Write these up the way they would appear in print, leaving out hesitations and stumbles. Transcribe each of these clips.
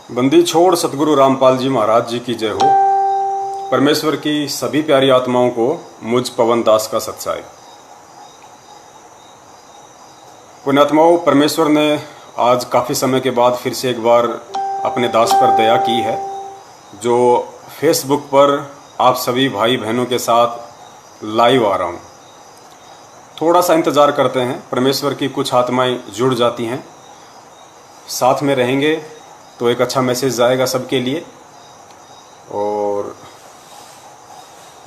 बंदी छोड़ सतगुरु रामपाल जी महाराज जी की जय हो। परमेश्वर की सभी प्यारी आत्माओं को मुझ पवन दास का सत्साई। पुण्यात्माओं, परमेश्वर ने आज काफ़ी समय के बाद फिर से एक बार अपने दास पर दया की है, जो फेसबुक पर आप सभी भाई बहनों के साथ लाइव आ रहा हूँ। थोड़ा सा इंतज़ार करते हैं, परमेश्वर की कुछ आत्माएं जुड़ जाती हैं, साथ में रहेंगे तो एक अच्छा मैसेज जाएगा सबके लिए। और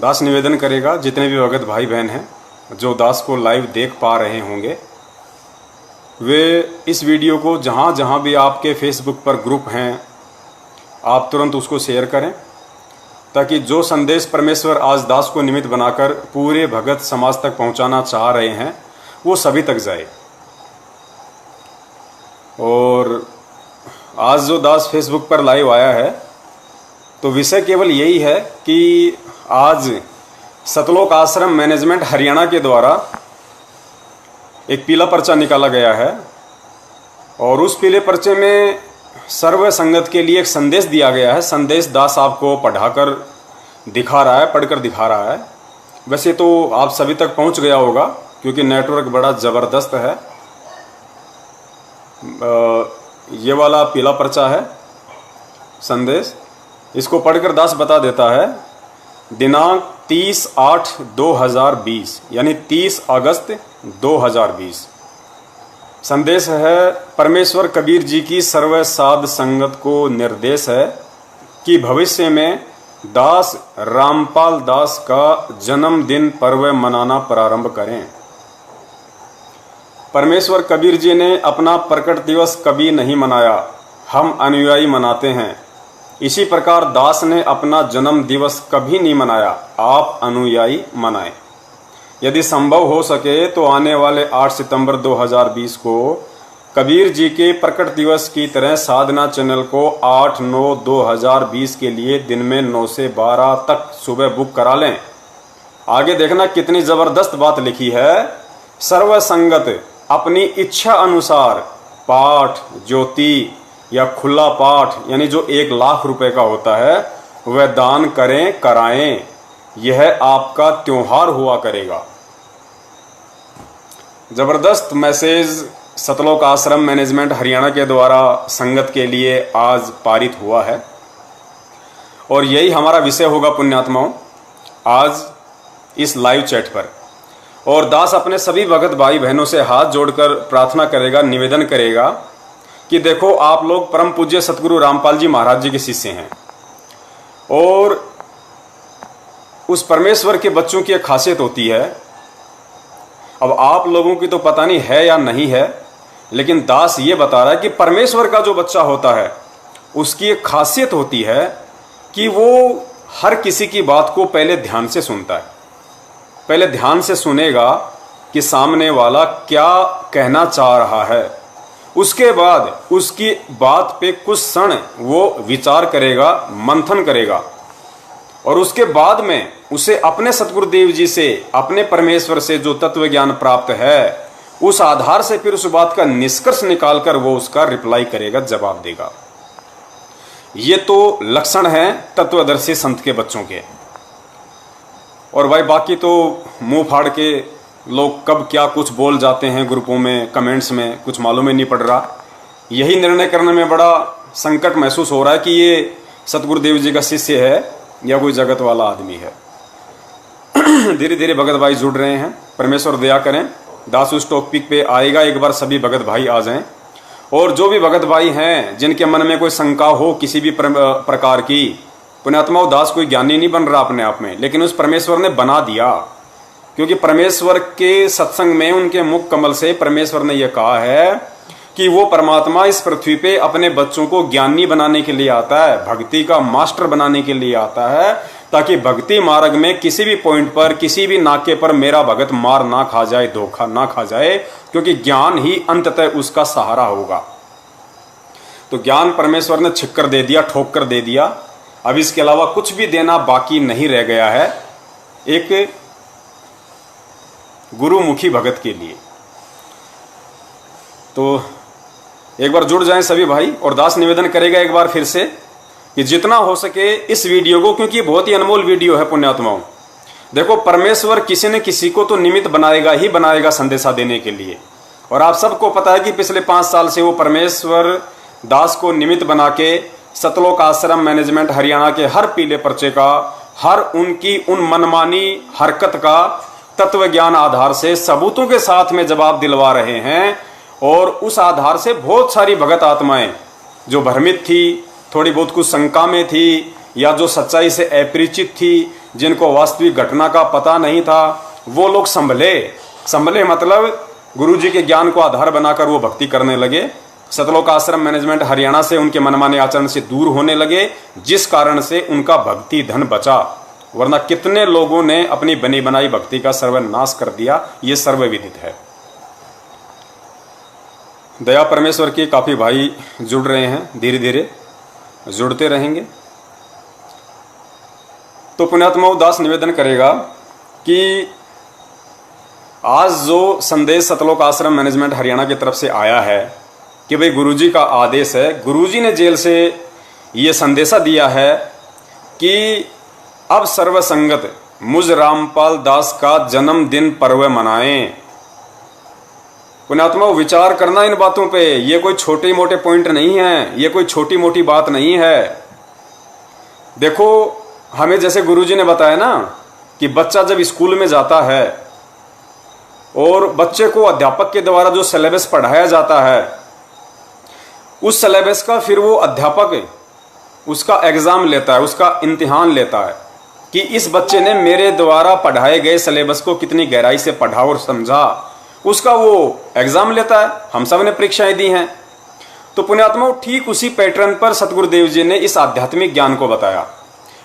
दास निवेदन करेगा, जितने भी भगत भाई बहन हैं जो दास को लाइव देख पा रहे होंगे, वे इस वीडियो को जहाँ जहाँ भी आपके फेसबुक पर ग्रुप हैं, आप तुरंत उसको शेयर करें, ताकि जो संदेश परमेश्वर आज दास को निमित्त बनाकर पूरे भगत समाज तक पहुँचाना चाह रहे हैं वो सभी तक जाए। और आज जो दास फेसबुक पर लाइव आया है, तो विषय केवल यही है कि आज सतलोक आश्रम मैनेजमेंट हरियाणा के द्वारा एक पीला पर्चा निकाला गया है, और उस पीले पर्चे में सर्व संगत के लिए एक संदेश दिया गया है। संदेश दास आपको पढ़कर दिखा रहा है। वैसे तो आप सभी तक पहुंच गया होगा, क्योंकि नेटवर्क बड़ा ज़बरदस्त है। ये वाला पीला पर्चा है संदेश, इसको पढ़कर दास बता देता है। दिनांक 30/8/2020 यानी 30 अगस्त 2020। संदेश है, परमेश्वर कबीर जी की सर्व साध संगत को निर्देश है कि भविष्य में दास रामपाल दास का जन्मदिन पर्व मनाना प्रारंभ करें। परमेश्वर कबीर जी ने अपना प्रकट दिवस कभी नहीं मनाया, हम अनुयायी मनाते हैं। इसी प्रकार दास ने अपना जन्म दिवस कभी नहीं मनाया, आप अनुयायी मनाएं। यदि संभव हो सके तो आने वाले 8 सितंबर 2020 को कबीर जी के प्रकट दिवस की तरह साधना चैनल को 8/9/2020 के लिए दिन में 9 से 12 तक सुबह बुक करा लें। आगे देखना कितनी जबरदस्त बात लिखी है। सर्व संगत अपनी इच्छा अनुसार पाठ, ज्योति या खुला पाठ, यानी जो 1 लाख रुपए का होता है, वह दान करें, कराएं। यह आपका त्योहार हुआ करेगा। जबरदस्त मैसेज सतलोक आश्रम मैनेजमेंट हरियाणा के द्वारा संगत के लिए आज पारित हुआ है, और यही हमारा विषय होगा पुण्यात्माओं आज इस लाइव चैट पर। और दास अपने सभी भगत भाई बहनों से हाथ जोड़कर प्रार्थना करेगा, निवेदन करेगा कि देखो, आप लोग परम पूज्य सतगुरु रामपाल जी महाराज जी के शिष्य हैं, और उस परमेश्वर के बच्चों की एक खासियत होती है। अब आप लोगों की तो पता नहीं है या नहीं है, लेकिन दास ये बता रहा है कि परमेश्वर का जो बच्चा होता है उसकी एक खासियत होती है कि वो हर किसी की बात को पहले ध्यान से सुनता है। पहले ध्यान से सुनेगा कि सामने वाला क्या कहना चाह रहा है, उसके बाद उसकी बात पे कुछ क्षण वो विचार करेगा, मंथन करेगा, और उसके बाद में उसे अपने सतगुरुदेव जी से, अपने परमेश्वर से जो तत्व ज्ञान प्राप्त है, उस आधार से फिर उस बात का निष्कर्ष निकालकर वो उसका रिप्लाई करेगा, जवाब देगा। ये तो लक्षण है तत्वदर्शी संत के बच्चों के। और भाई बाकी तो मुंह फाड़ के लोग कब क्या कुछ बोल जाते हैं ग्रुपों में, कमेंट्स में, कुछ मालूम ही नहीं पड़ रहा। यही निर्णय करने में बड़ा संकट महसूस हो रहा है कि ये सतगुरुदेव जी का शिष्य है या कोई जगत वाला आदमी है। धीरे धीरे भगत भाई जुड़ रहे हैं, परमेश्वर दया करें। दास उस टॉपिक पे आएगा, एक बार सभी भगत भाई आ जाएं। और जो भी भगत भाई हैं जिनके मन में कोई शंका हो किसी भी प्रकार की, पुण्यात्माओं, दास कोई ज्ञानी नहीं बन रहा अपने आप में, लेकिन उस परमेश्वर ने बना दिया। क्योंकि परमेश्वर के सत्संग में उनके मुख कमल से परमेश्वर ने यह कहा है कि वो परमात्मा इस पृथ्वी पे अपने बच्चों को ज्ञानी बनाने के लिए आता है, भक्ति का मास्टर बनाने के लिए आता है, ताकि भक्ति मार्ग में किसी भी पॉइंट पर, किसी भी नाके पर मेरा भगत मार ना खा जाए, धोखा ना खा जाए, क्योंकि ज्ञान ही अंततः उसका सहारा होगा। तो ज्ञान परमेश्वर ने छिक्कर दे दिया, ठोक कर दे दिया। अब इसके अलावा कुछ भी देना बाकी नहीं रह गया है एक गुरुमुखी भगत के लिए। तो एक बार जुड़ जाएं सभी भाई। और दास निवेदन करेगा एक बार फिर से कि जितना हो सके इस वीडियो को, क्योंकि बहुत ही अनमोल वीडियो है पुण्यात्माओं। देखो, परमेश्वर किसी न किसी को तो निमित्त बनाएगा ही बनाएगा संदेशा देने के लिए। और आप सबको पता है कि पिछले 5 साल से वो परमेश्वर दास को निमित्त बना के सतलोक आश्रम मैनेजमेंट हरियाणा के हर पीले पर्चे का, हर उनकी उन मनमानी हरकत का तत्व ज्ञान आधार से सबूतों के साथ में जवाब दिलवा रहे हैं। और उस आधार से बहुत सारी भगत आत्माएं जो भ्रमित थी, थोड़ी बहुत कुछ शंका में थी, या जो सच्चाई से अपरिचित थी, जिनको वास्तविक घटना का पता नहीं था, वो लोग संभले मतलब गुरुजी के ज्ञान को आधार बनाकर वो भक्ति करने लगे। सतलोक आश्रम मैनेजमेंट हरियाणा से उनके मनमाने आचरण से दूर होने लगे, जिस कारण से उनका भक्ति धन बचा। वरना कितने लोगों ने अपनी बनी बनाई भक्ति का सर्वनाश कर दिया, ये सर्वविदित है। दया परमेश्वर की काफी भाई जुड़ रहे हैं, धीरे धीरे जुड़ते रहेंगे। तो पुण्यात्मा दास निवेदन करेगा कि आज जो संदेश सतलोक आश्रम मैनेजमेंट हरियाणा की तरफ से आया है कि भाई गुरुजी का आदेश है, गुरुजी ने जेल से ये संदेशा दिया है कि अब सर्वसंगत मुझ रामपाल दास का जन्मदिन पर्व मनाएं। पुण्यात्मा विचार करना इन बातों पे, ये कोई छोटे मोटे पॉइंट नहीं है, ये कोई छोटी मोटी बात नहीं है। देखो, हमें जैसे गुरुजी ने बताया ना कि बच्चा जब स्कूल में जाता है और बच्चे को अध्यापक के द्वारा जो सिलेबस पढ़ाया जाता है, उस सिलेबस का फिर वो अध्यापक उसका एग्जाम लेता है, उसका इम्तिहान लेता है कि इस बच्चे ने मेरे द्वारा पढ़ाए गए सिलेबस को कितनी गहराई से पढ़ा और समझा, उसका वो एग्जाम लेता है। हम सब ने परीक्षाएं दी हैं। तो पुण्यात्माओं, ठीक उसी पैटर्न पर सतगुरुदेव जी ने इस आध्यात्मिक ज्ञान को बताया।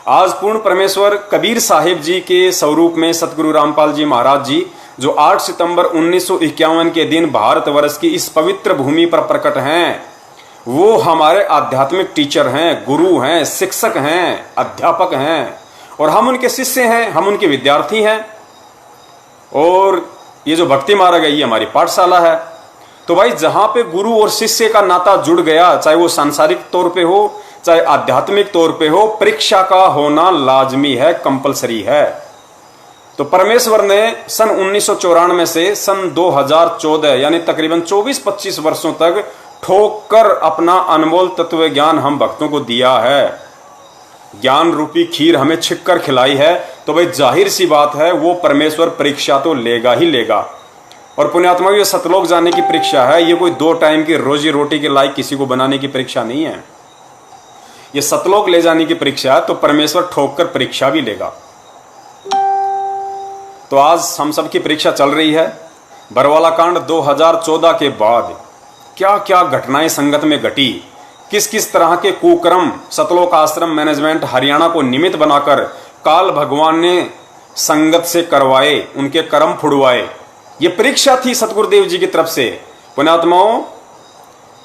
आज पूर्ण परमेश्वर कबीर साहिब जी के स्वरूप में सतगुरु रामपाल जी महाराज जी, जो 8 सितंबर 1951 के दिन भारतवर्ष की इस पवित्र भूमि पर प्रकट हैं, वो हमारे आध्यात्मिक टीचर हैं, गुरु हैं, शिक्षक हैं, अध्यापक हैं, और हम उनके शिष्य हैं, हम उनके विद्यार्थी हैं। और ये जो भक्ति मार्ग है, ये हमारी पाठशाला है। तो भाई, जहां पे गुरु और शिष्य का नाता जुड़ गया, चाहे वो सांसारिक तौर पे हो, चाहे आध्यात्मिक तौर पे हो, परीक्षा का होना लाजमी है, कंपलसरी है। तो परमेश्वर ने सन 1994 से सन 2014 यानी तकरीबन 24-25 वर्षों तक ठोक कर अपना अनमोल तत्व ज्ञान हम भक्तों को दिया है। ज्ञान रूपी खीर हमें छिक कर खिलाई है। तो भाई, जाहिर सी बात है, वो परमेश्वर परीक्षा तो लेगा ही लेगा। और पुण्यात्मा, ये सतलोक जाने की परीक्षा है, ये कोई 2 टाइम की रोजी रोटी के लायक किसी को बनाने की परीक्षा नहीं है। ये सतलोक ले जाने की परीक्षा है, तो परमेश्वर ठोक कर परीक्षा भी लेगा। तो आज हम सब की परीक्षा चल रही है। बरवाला कांड 2014 के बाद क्या क्या घटनाएं संगत में घटी, किस किस तरह के कुकर्म सतलोक आश्रम मैनेजमेंट हरियाणा को निमित्त बनाकर काल भगवान ने संगत से करवाए, उनके कर्म फुड़वाए, ये परीक्षा थी सतगुरुदेव जी की तरफ से। पुण्यात्माओं,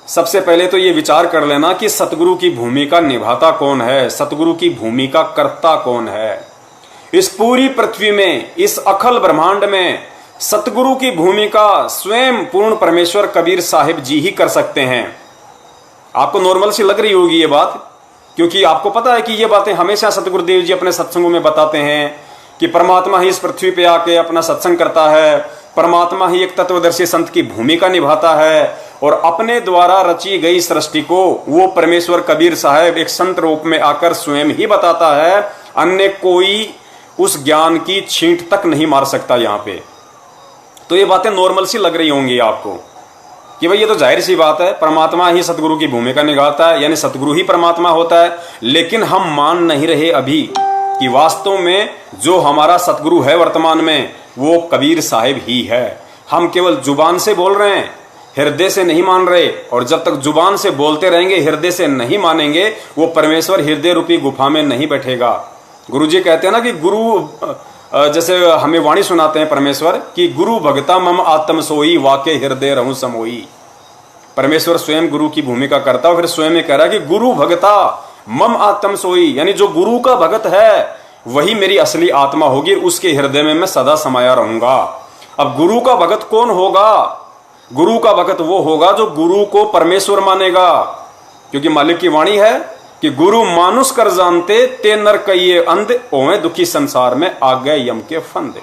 सबसे पहले तो ये विचार कर लेना कि सतगुरु की भूमिका निभाता कौन है, सतगुरु की भूमिका करता कौन है। इस पूरी पृथ्वी में, इस अखल ब्रह्मांड में सतगुरु की भूमिका स्वयं पूर्ण परमेश्वर कबीर साहिब जी ही कर सकते हैं। आपको नॉर्मल सी लग रही होगी ये बात, क्योंकि आपको पता है कि ये बातें हमेशा सतगुरुदेव जी अपने सत्संगों में बताते हैं कि परमात्मा ही इस पृथ्वी पे आके अपना सत्संग करता है, परमात्मा ही एक तत्वदर्शी संत की भूमिका निभाता है, और अपने द्वारा रची गई सृष्टि को वो परमेश्वर कबीर साहब एक संत रूप में आकर स्वयं ही बताता है। अन्य कोई उस ज्ञान की छींट तक नहीं मार सकता यहाँ पे। तो ये बातें नॉर्मल सी लग रही होंगी आपको कि भाई ये तो जाहिर सी बात है, परमात्मा ही सतगुरु की भूमिका निभाता है, यानी सतगुरु ही परमात्मा होता है। लेकिन हम मान नहीं रहे अभी कि वास्तव में जो हमारा सतगुरु है वर्तमान में, वो कबीर साहिब ही है। हम केवल जुबान से बोल रहे हैं, हृदय से नहीं मान रहे। और जब तक जुबान से बोलते रहेंगे, हृदय से नहीं मानेंगे, वो परमेश्वर हृदय रूपी गुफा में नहीं बैठेगा। गुरुजी कहते हैं ना कि गुरु, जैसे हमें वाणी सुनाते हैं परमेश्वर कि गुरु भगता मम आत्म सोई, वाके हृदय रहूं समोई। परमेश्वर स्वयं गुरु की भूमिका करता है, फिर स्वयं में कह रहा है कि गुरु भगता मम आत्म सोई, यानी जो गुरु का भगत है वही मेरी असली आत्मा होगी, उसके हृदय में मैं सदा समाया रहूंगा। अब गुरु का भगत कौन होगा? गुरु का भक्त वो होगा जो गुरु को परमेश्वर मानेगा, क्योंकि मालिक की वाणी है कि गुरु मानुष कर जानते ते नर कहिए अंध, ओए दुखी संसार में आ गए यम के फंदे।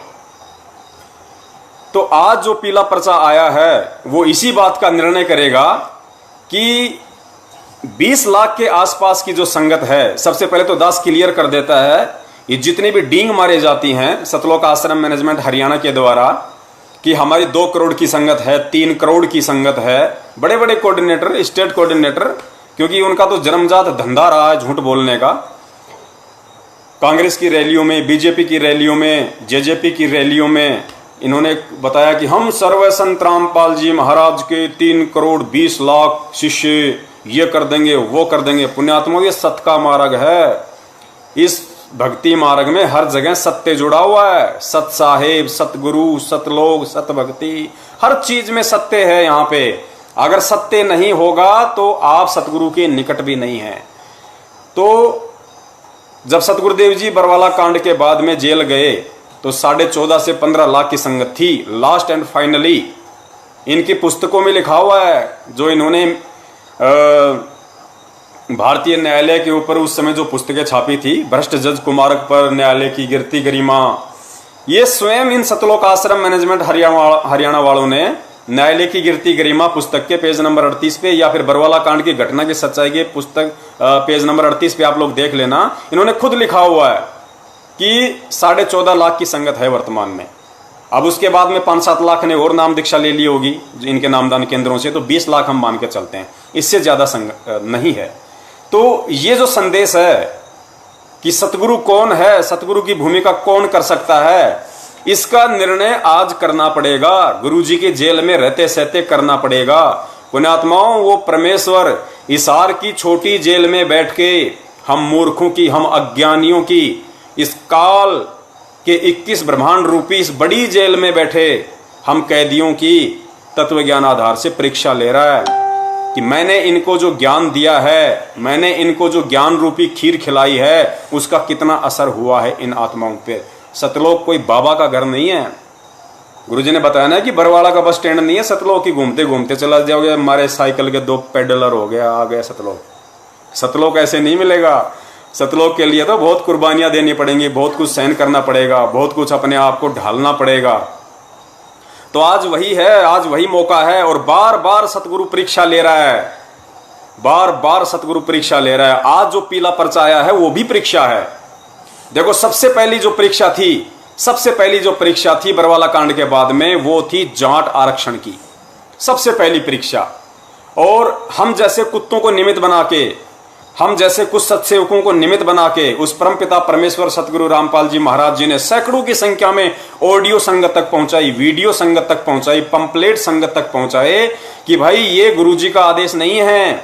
तो आज जो पीला पर्चा आया है वो इसी बात का निर्णय करेगा कि 20 लाख के आसपास की जो संगत है, सबसे पहले तो दास क्लियर कर देता है, ये जितनी भी डींग मारे जाती हैं सतलोक आश्रम मैनेजमेंट हरियाणा के द्वारा कि हमारी 2 करोड़ की संगत है, 3 करोड़ की संगत है, बड़े बड़े कोऑर्डिनेटर, स्टेट कोऑर्डिनेटर, क्योंकि उनका तो जन्मजात धंधा रहा है झूठ बोलने का। कांग्रेस की रैलियों में, बीजेपी की रैलियों में, जेजेपी की रैलियों में इन्होंने बताया कि हम सर्व संत रामपाल जी महाराज के 3 करोड़ 20 लाख शिष्य ये कर देंगे, वो कर देंगे। पुण्यात्माओं, ये सत्य का मार्ग है। इस भक्ति मार्ग में हर जगह सत्य जुड़ा हुआ है। सत साहेब, सतगुरु, सतलोक, सत भक्ति, हर चीज में सत्य है। यहाँ पे अगर सत्य नहीं होगा तो आप सतगुरु के निकट भी नहीं हैं। तो जब सतगुरुदेव जी बरवाला कांड के बाद में जेल गए तो 14.5 से 15 लाख की संगत थी। लास्ट एंड फाइनली इनकी पुस्तकों में लिखा हुआ है, जो इन्होंने भारतीय न्यायालय के ऊपर उस समय जो पुस्तकें छापी थी, भ्रष्ट जज कुमारक पर न्यायालय की गिरती गरिमा, ये स्वयं इन सतलोक आश्रम मैनेजमेंट हरियाणा वालों ने न्यायालय की गिरती गरिमा पुस्तक के पेज नंबर 38 पे, या फिर बरवाला कांड की घटना की सच्चाई के पुस्तक पेज नंबर 38 पे आप लोग देख लेना, इन्होंने खुद लिखा हुआ है कि 14.5 लाख की संगत है वर्तमान में। अब उसके बाद में 5-7 लाख ने और नाम दीक्षा ले ली होगी इनके नामदान केंद्रों से, तो 20 लाख हम मान के चलते हैं, इससे ज्यादा संगत नहीं है। तो ये जो संदेश है कि सतगुरु कौन है, सतगुरु की भूमिका कौन कर सकता है, इसका निर्णय आज करना पड़ेगा। गुरुजी की जेल में रहते सहते करना पड़ेगा। पुण्यात्माओं, वो परमेश्वर हिसार की छोटी जेल में बैठ के हम मूर्खों की, हम अज्ञानियों की, इस काल के 21 ब्रह्मांड रूपी इस बड़ी जेल में बैठे हम कैदियों की तत्व ज्ञान आधार से परीक्षा ले रहा है कि मैंने इनको जो ज्ञान दिया है, मैंने इनको जो ज्ञान रूपी खीर खिलाई है, उसका कितना असर हुआ है इन आत्माओं पे। सतलोक कोई बाबा का घर नहीं है। गुरुजी ने बताया ना कि बरवाला का बस स्टैंड नहीं है। सतलोक की घूमते घूमते चला जाओगे, हमारे साइकिल के 2 पेडलर हो गया, आ गया सतलोक। सतलोक ऐसे नहीं मिलेगा। सतलोक के लिए तो बहुत कुर्बानियां देनी पड़ेंगी, बहुत कुछ सहन करना पड़ेगा, बहुत कुछ अपने आप को ढालना पड़ेगा। तो आज वही है, आज वही मौका है, और बार बार सतगुरु परीक्षा ले रहा है, बार बार सतगुरु परीक्षा ले रहा है। आज जो पीला पर्चा आया है वो भी परीक्षा है। देखो, सबसे पहली जो परीक्षा थी, सबसे पहली जो परीक्षा थी बरवाला कांड के बाद में, वो थी जाट आरक्षण की सबसे पहली परीक्षा। और हम जैसे कुत्तों को निमित्त बना के, हम जैसे कुछ सत्सेवकों को निमित्त बना के उस परमपिता परमेश्वर सतगुरु रामपाल जी महाराज जी ने सैकड़ों की संख्या में ऑडियो संगत तक पहुंचाई, वीडियो संगत तक पहुंचाई, पंपलेट संगत तक पहुंचाए कि भाई ये गुरुजी का आदेश नहीं है।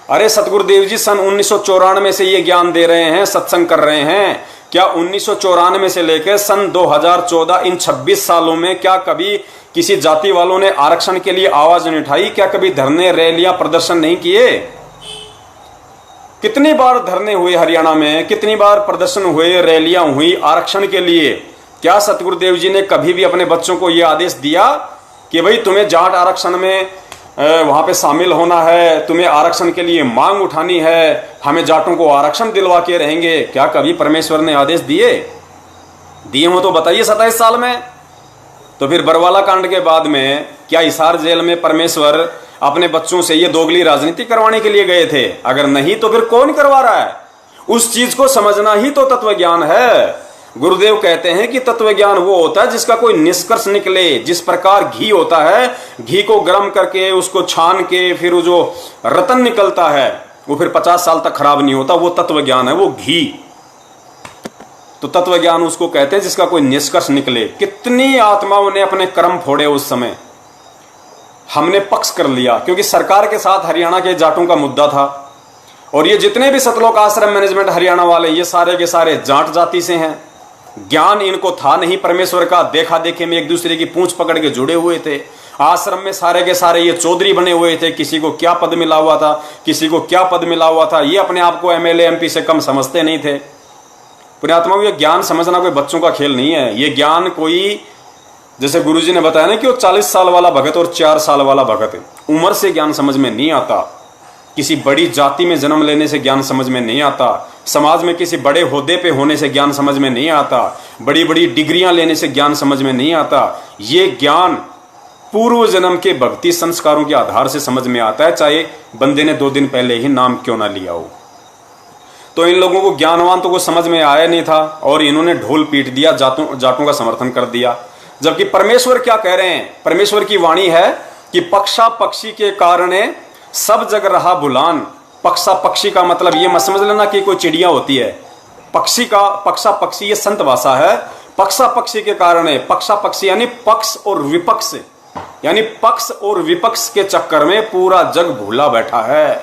अरे सतगुरुदेव जी सन 1994 से ये ज्ञान दे रहे हैं, सत्संग कर रहे हैं। क्या 1994 से लेकर सन 2014 इन 26 सालों में क्या कभी किसी जाति वालों ने आरक्षण के लिए आवाज नहीं उठाई? क्या कभी धरने, रैलियां, प्रदर्शन नहीं किए? कितनी बार धरने हुए हरियाणा में, कितनी बार प्रदर्शन हुए, रैलियां हुई आरक्षण के लिए। क्या सतगुरुदेव जी ने कभी भी अपने बच्चों को यह आदेश दिया कि भाई तुम्हें जाट आरक्षण में वहां पे शामिल होना है, तुम्हें आरक्षण के लिए मांग उठानी है, हमें जाटों को आरक्षण दिलवा के रहेंगे? क्या कभी परमेश्वर ने आदेश दिए हो तो बताइए 27 साल में। तो फिर बरवाला कांड के बाद में क्या हिसार जेल में परमेश्वर अपने बच्चों से ये दोगली राजनीति करवाने के लिए गए थे? अगर नहीं तो फिर कौन करवा रहा है? उस चीज को समझना ही तो तत्व ज्ञान है। गुरुदेव कहते हैं कि तत्व ज्ञान वो होता है जिसका कोई निष्कर्ष निकले। जिस प्रकार घी होता है, घी को गर्म करके उसको छान के फिर वो जो रतन निकलता है वो फिर 50 साल तक खराब नहीं होता, वो तत्व ज्ञान है, वो घी। तो तत्व ज्ञान उसको कहते हैं जिसका कोई निष्कर्ष निकले। कितनी आत्माओं ने अपने कर्म फोड़े उस समय, हमने पक्ष कर लिया क्योंकि सरकार के साथ हरियाणा के जाटों का मुद्दा था। और ये जितने भी सतलोक आश्रम मैनेजमेंट हरियाणा वाले, ये सारे के सारे जाट जाति से हैं। ज्ञान इनको था नहीं परमेश्वर का, देखा देखे में एक दूसरे की पूंछ पकड़ के जुड़े हुए थे। आश्रम में सारे के सारे ये चौधरी बने हुए थे, किसी को क्या पद मिला हुआ था, किसी को क्या पद मिला हुआ था। ये अपने आप को एमएलए एमपी से कम समझते नहीं थे। पुण्यात्माओं, ये ज्ञान समझना कोई बच्चों का खेल नहीं है। ये ज्ञान कोई जैसे गुरुजी ने बताया ना कि वो 40 साल वाला भगत और 4 साल वाला भगत, उम्र से ज्ञान समझ में नहीं आता, किसी बड़ी जाति में जन्म लेने से ज्ञान समझ में नहीं आता, समाज में किसी बड़े ओहदे पे होने से ज्ञान समझ में नहीं आता, बड़ी बड़ी डिग्रियां लेने से ज्ञान समझ में नहीं आता। ये ज्ञान पूर्व जन्म के भक्ति संस्कारों के आधार से समझ में आता है, चाहे बंदे ने 2 दिन पहले ही नाम क्यों ना लिया हो। तो इन लोगों को ज्ञानवान तो को समझ में आया नहीं था और इन्होंने ढोल पीट दिया, जाटों का समर्थन कर दिया। जबकि परमेश्वर क्या कह रहे हैं, परमेश्वर की वाणी है कि पक्षा पक्षी के कारण सब जग रहा भुलान। पक्षा पक्षी का मतलब ये मत समझ लेना कि कोई चिड़िया होती है, पक्षी का पक्षा पक्षी ये संत भाषा है। पक्षा पक्षी के कारण पक्षा पक्षी यानी पक्ष और विपक्ष, यानी पक्ष और विपक्ष के चक्कर में पूरा जग भूला बैठा है।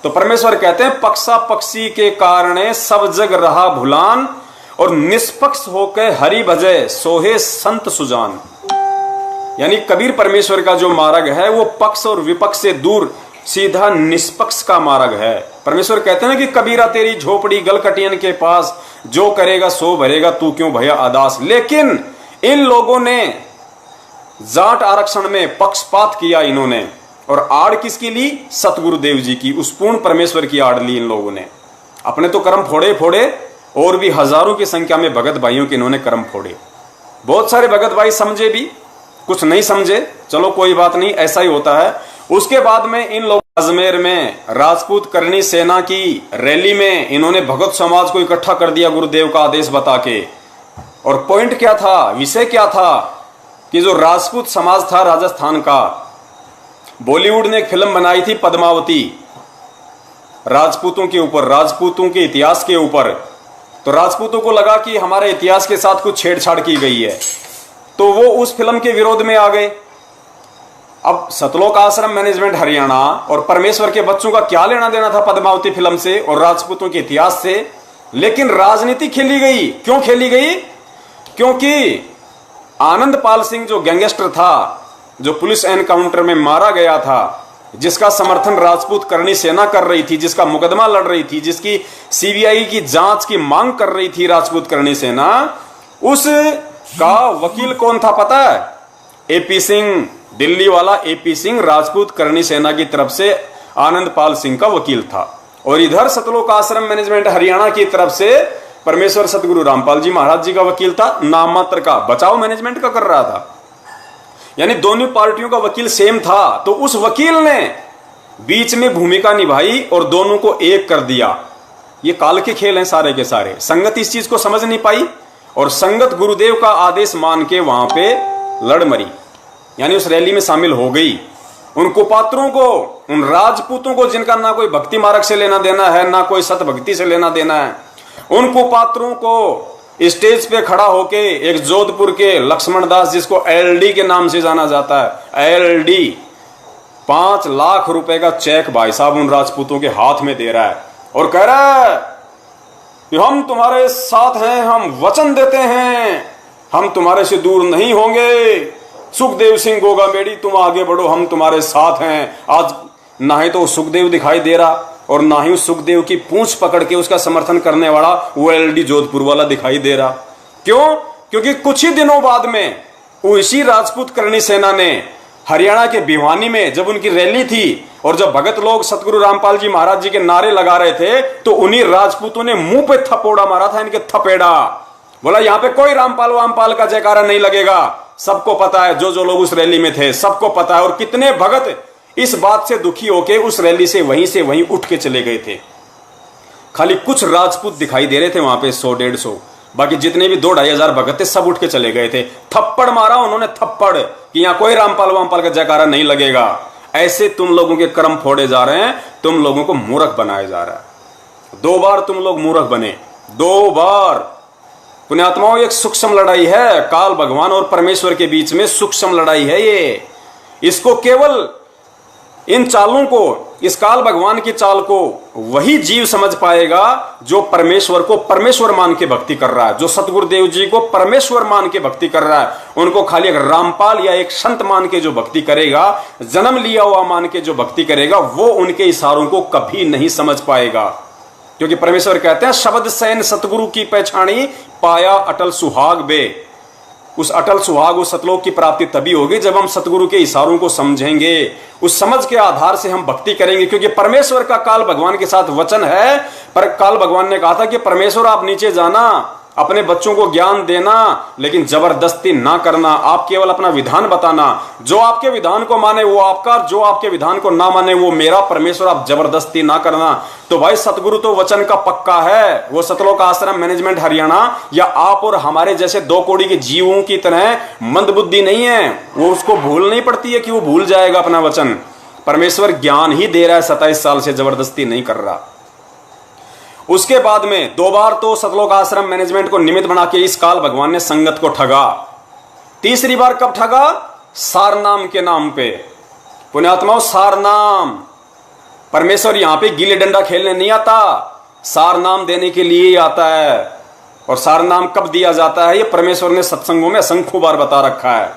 तो परमेश्वर कहते हैं पक्षा पक्षी के कारण सब जग रहा भुलान और निष्पक्ष होकर हरि भजे सोहे संत सुजान। यानी कबीर परमेश्वर का जो मार्ग है वो पक्ष और विपक्ष से दूर सीधा निष्पक्ष का मार्ग है। परमेश्वर कहते हैं ना कि कबीरा तेरी झोपड़ी गलकटियन के पास, जो करेगा सो भरेगा तू क्यों भैया अदास। लेकिन इन लोगों ने जाट आरक्षण में पक्षपात किया इन्होंने, और आड़ किसकी ली? सतगुरुदेव जी की, उस पूर्ण परमेश्वर की आड़ ली इन लोगों ने। अपने तो कर्म फोड़े फोड़े और भी हजारों की संख्या में भगत भाइयों के इन्होंने कर्म फोड़े। बहुत सारे भगत भाई समझे भी, कुछ नहीं समझे, चलो कोई बात नहीं, ऐसा ही होता है। उसके बाद में इन लोग अजमेर में राजपूत करनी सेना की रैली में इन्होंने भगत समाज को इकट्ठा कर दिया गुरुदेव का आदेश बता के। और पॉइंट क्या था, विषय क्या था कि जो राजपूत समाज था राजस्थान का, बॉलीवुड ने एक फिल्म बनाई थी पद्मावती, राजपूतों के ऊपर, राजपूतों के इतिहास के ऊपर। तो राजपूतों को लगा कि हमारे इतिहास के साथ कुछ छेड़छाड़ की गई है, तो वो उस फिल्म के विरोध में आ गए। अब सतलोक आश्रम मैनेजमेंट हरियाणा और परमेश्वर के बच्चों का क्या लेना देना था पद्मावती फिल्म से और राजपूतों के इतिहास से? लेकिन राजनीति खेली गई। क्यों खेली गई? क्योंकि आनंद पाल सिंह जो गैंगस्टर था, जो पुलिस एनकाउंटर में मारा गया था, जिसका समर्थन राजपूत करनी सेना कर रही थी, जिसका मुकदमा लड़ रही थी, जिसकी सीबीआई की जांच की मांग कर रही थी राजपूत करनी सेना, उसका वकील कौन था पता है? एपी सिंह, दिल्ली वाला एपी सिंह राजपूत करनी सेना की तरफ से आनंद पाल सिंह का वकील था। और इधर सतलोक आश्रम मैनेजमेंट हरियाणा की तरफ से परमेश्वर सतगुरु रामपाल जी महाराज जी का वकील था, नाम मात्र का, बचाव मैनेजमेंट का कर रहा था। यानी दोनों पार्टियों का वकील सेम था। तो उस वकील ने बीच में भूमिका निभाई और दोनों को एक कर दिया। ये काल के खेल हैं सारे के सारे। संगत इस चीज को समझ नहीं पाई और संगत गुरुदेव का आदेश मान के वहां पे लड़ मरी, यानी उस रैली में शामिल हो गई। उन कुपात्रों को, उन राजपूतों को जिनका ना कोई भक्ति मार्ग से लेना देना है, ना कोई सत भक्ति से लेना देना है, उन कुपात्रों को स्टेज पे खड़ा होके एक जोधपुर के लक्ष्मण दास, जिसको एलडी के नाम से जाना जाता है, एलडी 5 लाख रुपए का चेक भाई साहब उन राजपूतों के हाथ में दे रहा है और कह रहा है कि हम तुम्हारे साथ हैं, हम वचन देते हैं, हम तुम्हारे से दूर नहीं होंगे। सुखदेव सिंह गोगामेडी, तुम आगे बढ़ो, हम तुम्हारे साथ हैं। आज ना ही तो सुखदेव दिखाई दे रहा और ना ही उस सुखदेव की पूंछ पकड़ के उसका समर्थन करने वाला वो एलडी जोधपुर वाला दिखाई दे रहा। क्यों? क्योंकि कुछ ही दिनों बाद में उसी राजपूत करनी सेना ने हरियाणा के भिवानी में जब उनकी रैली थी और जब भगत लोग सतगुरु रामपाल जी महाराज जी के नारे लगा रहे थे, तो उन्हीं राजपूतों ने मुंह पे थपोड़ा मारा था, इनके थपेड़ा। बोला यहां पे कोई रामपाल वामपाल का जयकारा नहीं लगेगा। सबको पता है, जो जो लोग उस रैली में थे सबको पता है। और कितने भगत इस बात से दुखी होके उस रैली से वहीं उठ के चले गए थे। खाली कुछ राजपूत दिखाई दे रहे थे वहां पे, 100-150, बाकी जितने भी 2-2.5 हजार भगत थे सब उठ के चले गए थे। थप्पड़ मारा उन्होंने, थप्पड़, कि यहां कोई रामपाल वामपाल का जयकारा नहीं लगेगा। ऐसे तुम लोगों के कर्म फोड़े जा रहे हैं, तुम लोगों को मूर्ख बनाया जा रहा है। 2 बार तुम लोग मूर्ख बने, 2 बार। पुण्यात्माओं, एक सूक्ष्म लड़ाई है, काल भगवान और परमेश्वर के बीच में सूक्ष्म लड़ाई है ये। इसको केवल इन चालों को, इस काल भगवान की चाल को वही जीव समझ पाएगा जो परमेश्वर को परमेश्वर मान के भक्ति कर रहा है, जो सतगुरुदेव जी को परमेश्वर मान के भक्ति कर रहा है। उनको खाली एक रामपाल या एक संत मान के जो भक्ति करेगा, जन्म लिया हुआ मान के जो भक्ति करेगा, वो उनके इशारों को कभी नहीं समझ पाएगा। क्योंकि परमेश्वर कहते हैं शब्द सैन सतगुरु की पहचानी, पाया अटल सुहाग बे। उस अटल सुहाग, उस सतलोक की प्राप्ति तभी होगी जब हम सतगुरु के इशारों को समझेंगे, उस समझ के आधार से हम भक्ति करेंगे। क्योंकि परमेश्वर का काल भगवान के साथ वचन है, पर काल भगवान ने कहा था कि परमेश्वर आप नीचे जाना, अपने बच्चों को ज्ञान देना, लेकिन जबरदस्ती ना करना, आप केवल अपना विधान बताना। जो आपके विधान को माने वो आपका, जो आपके विधान को ना माने वो मेरा। परमेश्वर आप जबरदस्ती ना करना। तो भाई सतगुरु तो वचन का पक्का है। वो सतलोक आश्रम मैनेजमेंट हरियाणा या आप और हमारे जैसे 2 कौड़ी के जीवों की तरह मंदबुद्धि नहीं है। वो उसको भूल नहीं पड़ती है कि वो भूल जाएगा अपना वचन। परमेश्वर ज्ञान ही दे रहा है, 27 साल से जबरदस्ती नहीं कर रहा। उसके बाद में 2 बार तो सतलोक आश्रम मैनेजमेंट को निमित्त बना के इस काल भगवान ने संगत को ठगा। तीसरी बार कब ठगा? सारनाम के नाम पे। पुण्यात्माओं, सारनाम। परमेश्वर यहां पे गिल्ली डंडा खेलने नहीं आता, सारनाम देने के लिए ही आता है। और सारनाम कब दिया जाता है ये परमेश्वर ने सत्संगों में असंख्य बार बता रखा है।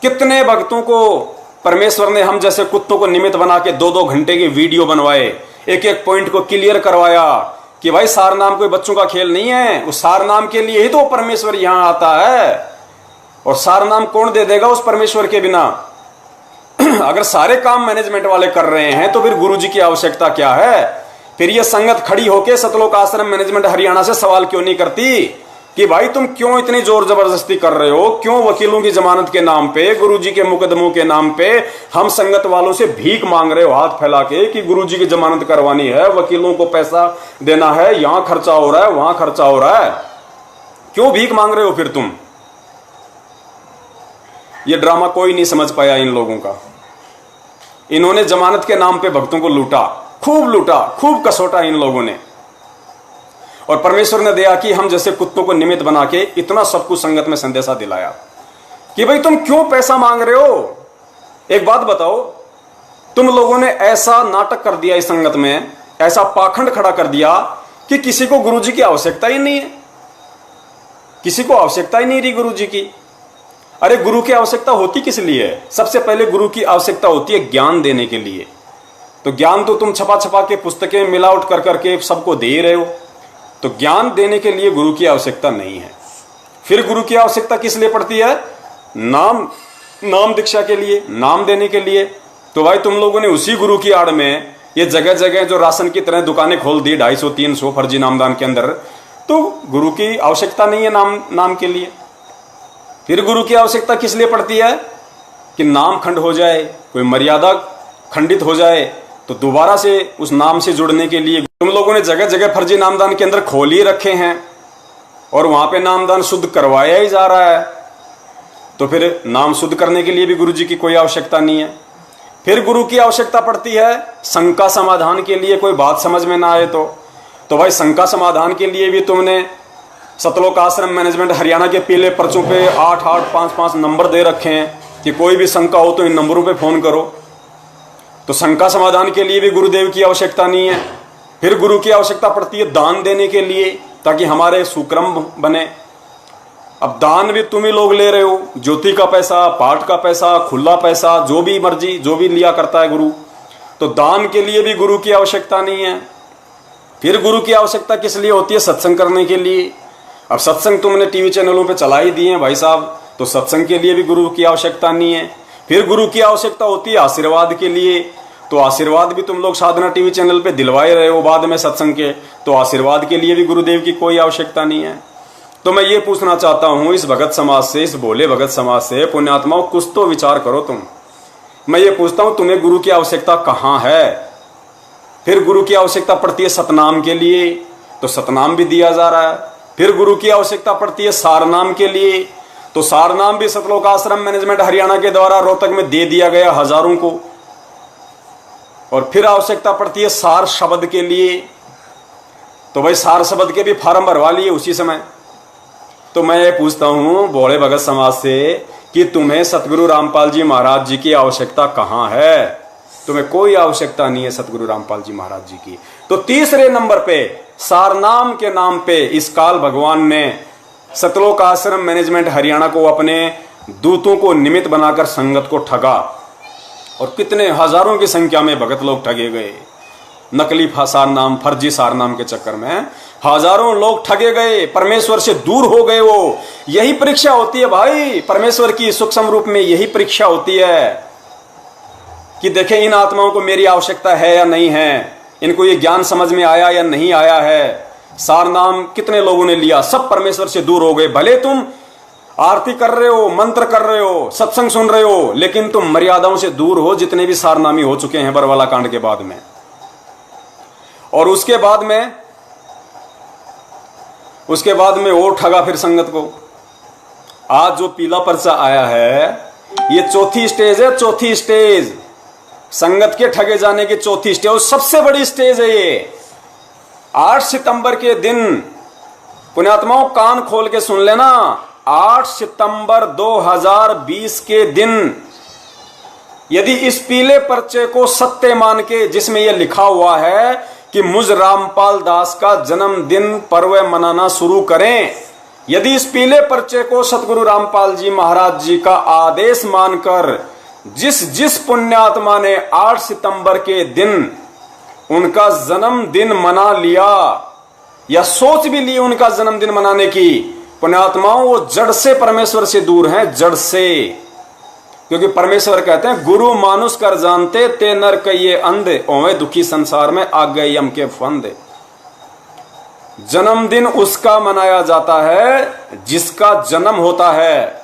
कितने भक्तों को परमेश्वर ने हम जैसे कुत्तों को निमित्त बना के 2-2 घंटे की वीडियो बनवाए, एक एक पॉइंट को क्लियर करवाया कि भाई सारनाम कोई बच्चों का खेल नहीं है। उस सारनाम के लिए ही तो परमेश्वर यहां आता है। और सारनाम कौन दे देगा उस परमेश्वर के बिना? अगर सारे काम मैनेजमेंट वाले कर रहे हैं तो फिर गुरुजी की आवश्यकता क्या है? फिर ये संगत खड़ी होके सतलोक आश्रम मैनेजमेंट हरियाणा से सवाल क्यों नहीं करती कि भाई तुम क्यों इतनी जोर जबरदस्ती कर रहे हो? क्यों वकीलों की जमानत के नाम पे, गुरुजी के मुकदमों के नाम पे हम संगत वालों से भीख मांग रहे हो हाथ फैला के कि गुरुजी की जमानत करवानी है, वकीलों को पैसा देना है, यहां खर्चा हो रहा है, वहां खर्चा हो रहा है। क्यों भीख मांग रहे हो फिर तुम? ये ड्रामा कोई नहीं समझ पाया इन लोगों का। इन्होंने जमानत के नाम पे भक्तों को लूटा, खूब कसोटा इन लोगों ने। और परमेश्वर ने दया की, हम जैसे कुत्तों को निमित्त बना के इतना सब कुछ संगत में संदेशा दिलाया कि भाई तुम क्यों पैसा मांग रहे हो? एक बात बताओ, तुम लोगों ने ऐसा नाटक कर दिया इस संगत में, ऐसा पाखंड खड़ा कर दिया कि किसी को गुरुजी की आवश्यकता ही नहीं है। किसी को आवश्यकता ही नहीं रही गुरुजी की। अरे गुरु की आवश्यकता होती किस लिए है? सबसे पहले गुरु की आवश्यकता होती है ज्ञान देने के लिए। तो ज्ञान तो तुम छपा छपा के पुस्तकें मिलावट कर करके सबको दे रहे हो। तो ज्ञान देने के लिए गुरु की आवश्यकता नहीं है। फिर गुरु की आवश्यकता किस लिए पड़ती है? नाम दीक्षा के लिए, नाम देने के लिए। तो भाई तुम लोगों ने उसी गुरु की आड़ में ये जगह जगह जो राशन की तरह दुकानें खोल दी 250-300 फर्जी नामदान के अंदर। तो गुरु की आवश्यकता नहीं है नाम के लिए। फिर गुरु की आवश्यकता किस लिए पड़ती है? कि नाम खंड हो जाए, कोई मर्यादा खंडित हो जाए, तो दोबारा से उस नाम से जुड़ने के लिए तुम लोगों ने जगह जगह फर्जी नामदान के अंदर खोल ही रखे हैं और वहां पे नामदान शुद्ध करवाया ही जा रहा है। तो फिर नाम शुद्ध करने के लिए भी गुरु जी की कोई आवश्यकता नहीं है। फिर गुरु की आवश्यकता पड़ती है शंका समाधान के लिए, कोई बात समझ में ना आए तो भाई शंका समाधान के लिए भी तुमने सतलोक आश्रम मैनेजमेंट हरियाणा के पीले पर्चों पे 8855 नंबर दे रखे हैं कि कोई भी शंका हो तो इन नंबरों पे फोन करो। तो शंका समाधान के लिए भी गुरुदेव की आवश्यकता नहीं है। फिर गुरु की आवश्यकता पड़ती है दान देने के लिए, ताकि हमारे सुक्रम बने। अब दान भी तुम ही लोग ले रहे हो, ज्योति का पैसा, पाठ का पैसा, खुला पैसा, जो भी मर्जी जो भी लिया करता है गुरु। तो दान के लिए भी गुरु की आवश्यकता नहीं है। फिर गुरु की आवश्यकता किस लिए होती है? सत्संग करने के लिए। अब सत्संग तुमने टीवी चैनलों पे चला ही दिए हैं भाई साहब, तो सत्संग के लिए भी गुरु की आवश्यकता नहीं है। फिर गुरु की आवश्यकता होती है आशीर्वाद के लिए। तो आशीर्वाद भी तुम लोग साधना टीवी चैनल पे दिलवाए रहे हो बाद में सत्संग के, तो आशीर्वाद के लिए भी गुरुदेव की कोई आवश्यकता नहीं है। तो मैं ये पूछना चाहता हूं इस भगत समाज से, इस भोले भगत समाज से, पुण्यात्माओं कुछ तो विचार करो तुम। मैं ये पूछता हूं तुम्हें गुरु की आवश्यकता कहां है? फिर गुरु की आवश्यकता पड़ती है सतनाम के लिए, तो सतनाम भी दिया जा रहा है। फिर गुरु की आवश्यकता पड़ती है सारनाम के लिए, तो सारनाम भी सतलोक आश्रम मैनेजमेंट हरियाणा के द्वारा रोहतक में दे दिया गया हजारों को। और फिर आवश्यकता पड़ती है सार शब्द के लिए, तो भाई सार शब्द के भी फार्म भरवा लिए उसी समय। तो मैं ये पूछता हूं भोले भगत समाज से कि तुम्हें सतगुरु रामपाल जी महाराज जी की आवश्यकता कहां है? तुम्हें कोई आवश्यकता नहीं है सतगुरु रामपाल जी महाराज जी की। तो तीसरे नंबर पे सारनाम के नाम पे इस काल भगवान ने सतलोक आश्रम मैनेजमेंट हरियाणा को अपने दूतों को निमित्त बनाकर संगत को ठगा। और कितने हजारों की संख्या में भगत लोग ठगे गए नकली सारनाम, फर्जी सारनाम के चक्कर में। हजारों लोग ठगे गए, परमेश्वर से दूर हो गए। वो यही परीक्षा होती है भाई, परमेश्वर की सूक्ष्म रूप में यही परीक्षा होती है कि देखें इन आत्माओं को मेरी आवश्यकता है या नहीं है, इनको ये ज्ञान समझ में आया या नहीं आया है। सार नाम कितने लोगों ने लिया, सब परमेश्वर से दूर हो गए। भले तुम आरती कर रहे हो, मंत्र कर रहे हो, सत्संग सुन रहे हो, लेकिन तुम मर्यादाओं से दूर हो, जितने भी सारनामी हो चुके हैं बरवाला कांड के बाद में। और उसके बाद में और ठगा फिर संगत को। आज जो पीला पर्चा आया है, ये चौथी स्टेज है, चौथी स्टेज संगत के ठगे जाने की चौथी स्टेज, सबसे बड़ी स्टेज है ये। 8 सितंबर के दिन पुण्यात्माओं कान खोल के सुन लेना, 8 सितंबर 2020 के दिन यदि इस पीले पर्चे को सत्य मान के, जिसमें यह लिखा हुआ है कि मुझ रामपाल दास का जन्मदिन पर्व मनाना शुरू करें, यदि इस पीले पर्चे को सतगुरु रामपाल जी महाराज जी का आदेश मानकर जिस पुण्यात्मा ने 8 सितंबर के दिन उनका जन्मदिन मना लिया या सोच भी ली उनका जन्मदिन मनाने की, पुण्यात्माओं वो जड़ से परमेश्वर से दूर हैं, जड़ से। क्योंकि परमेश्वर कहते हैं गुरु मानुष कर जानते ते नर कहिए अंधे, ओवे दुखी संसार में आ गए यम के फंदे। जन्मदिन उसका मनाया जाता है जिसका जन्म होता है,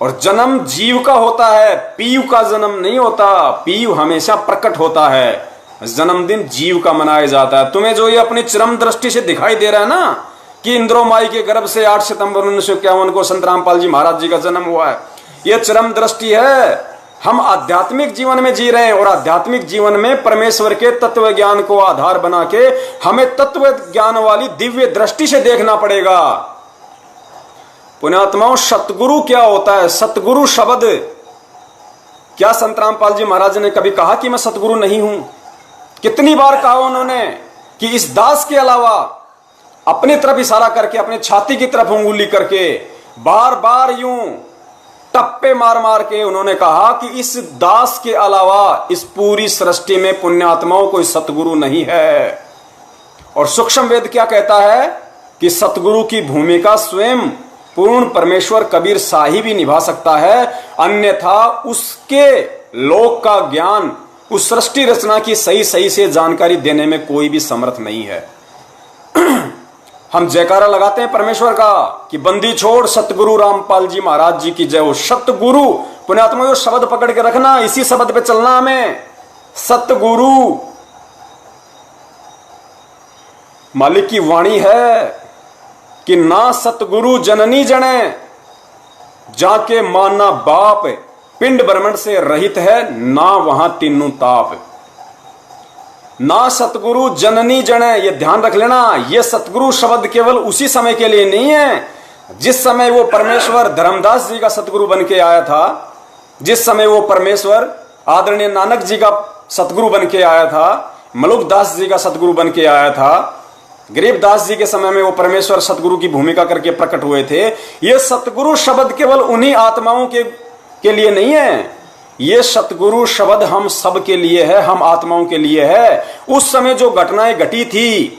और जन्म जीव का होता है, पीयू का जन्म नहीं होता। पीयू हमेशा प्रकट होता है, जन्मदिन जीव का मनाया जाता है। तुम्हें जो ये अपनी चरम दृष्टि से दिखाई दे रहा है ना कि इंद्रो माई के गर्भ से 8 सितंबर 1951 को संत रामपाल जी महाराज जी का जन्म हुआ है, ये चरम दृष्टि है। हम आध्यात्मिक जीवन में जी रहे हैं, और आध्यात्मिक जीवन में परमेश्वर के तत्व ज्ञान को आधार बना के हमें तत्व ज्ञान वाली दिव्य दृष्टि से देखना पड़ेगा। पुण्यात्माओं, सतगुरु क्या होता है? सतगुरु शब्द क्या संत रामपाल जी महाराज ने कभी कहा कि मैं सतगुरु नहीं हूं? कितनी बार कहा उन्होंने कि इस दास के अलावा, अपनी तरफ इशारा करके, अपने छाती की तरफ उंगली करके, बार बार यूं टप्पे मार मार के उन्होंने कहा कि इस दास के अलावा इस पूरी सृष्टि में पुण्यात्माओं कोई सतगुरु नहीं है। और सूक्ष्म वेद क्या कहता है कि सतगुरु की भूमिका स्वयं पूर्ण परमेश्वर कबीर साहिब ही निभा सकता है, अन्यथा उसके लोक का ज्ञान, उस सृष्टि रचना की सही से जानकारी देने में कोई भी समर्थ नहीं है। हम जयकारा लगाते हैं परमेश्वर का कि बंदी छोड़ सतगुरु रामपाल जी महाराज जी की जय हो। सतगुरु पुण्यात्मा, जो शब्द पकड़ के रखना, इसी शब्द पे चलना हमें। सतगुरु मालिक की वाणी है कि ना सतगुरु जननी जने, जाके माना बाप, पिंड ब्रह्मंड से रहित है ना वहां तीनों ताप। ना सतगुरु जननी जने, ये ध्यान रख लेना। ये सतगुरु शब्द केवल उसी समय के लिए नहीं है जिस समय वो परमेश्वर धर्मदास जी का सतगुरु बन के आया था, जिस समय वो परमेश्वर आदरणीय नानक जी का सतगुरु बन के आया था, मलुकदास जी का सतगुरु बन के आया था, गरीबदास जी के समय में वो परमेश्वर सतगुरु की भूमिका करके प्रकट हुए थे। ये सतगुरु शब्द केवल उन्हीं आत्माओं के लिए नहीं है, ये सतगुरु शब्द हम सब के लिए है, हम आत्माओं के लिए है। उस समय जो घटनाएं घटी थी